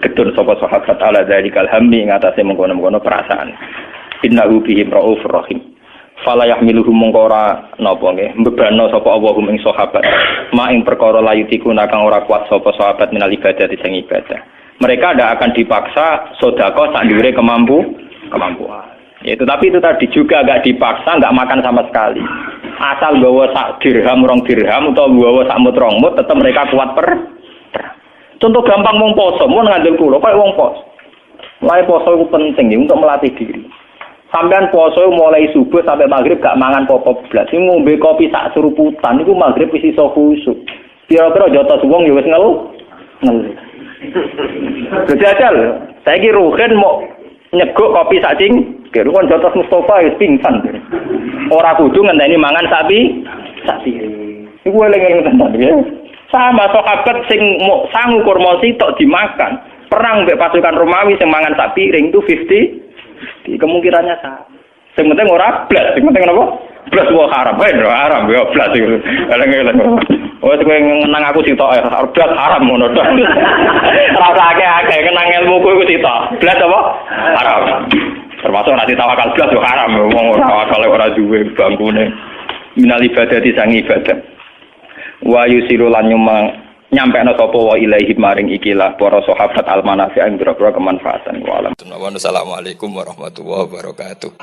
ketun sapa sahabat ala zalikal hammi ing atase mengkono-mengkono perasaan. Innahu bihim raufur rahim. Fala yahmiluhum mongko ora napa nggih mbebano sapa Allahum ing sahabat ma ing perkara layutiku nakang ora kuat sapa sahabat minal ibadah sing ibadah. Mereka tidak akan dipaksa sedekah sak dhuwure kemampuan. Ya, tapi itu tadi juga enggak dipaksa, enggak makan sama sekali. Asal bawa sak dirham, 2 dirham atau bawa sak mut 2 mut tetap mereka kuat Contoh gampang wong poso, mun ngandel kula kaya wong poso. Mulai poso itu penting ya, untuk melatih diri. Sampean poso mulai subuh sampai maghrib gak mangan apa-apa blas. Sing ngombe kopi sak suruputan iku maghrib wis iso khusuk. Kira-kira jotos wong ya wis ngelu. Jajal, saiki Ruhin mau nyeguk kopi sak cingkir kon jotos Mustofa wis pingsan. Ora kudu ngenteni mangan sapi. Iku eling-eling tenan ya. Sama sahabat sing mau sangu kurma sitok dimakan. Perang mbek pasukan Romawi sing mangan sak piring itu 50. Kemungkinannya sama. Sing penting ora blas, sing penting napa? Blas wae haram, haram ya blas iku. Eleng-eleng. Wes kowe ngenang aku sitok blas haram ngono to. Ora akeh-akeh kenang ilmuku iku sitok. Blas apa? Haram. Termasuk nanti tawakal blas yo haram, wong tawakal ora duwe bangkune. Minal ibadati sang ibadah. Wa yusiru lan nyampekno sapa wa ilaihi maring ikilah para sahabat almanafi ing boro kemanfaatan wa alam. Assalamualaikum warahmatullahi wabarakatuh.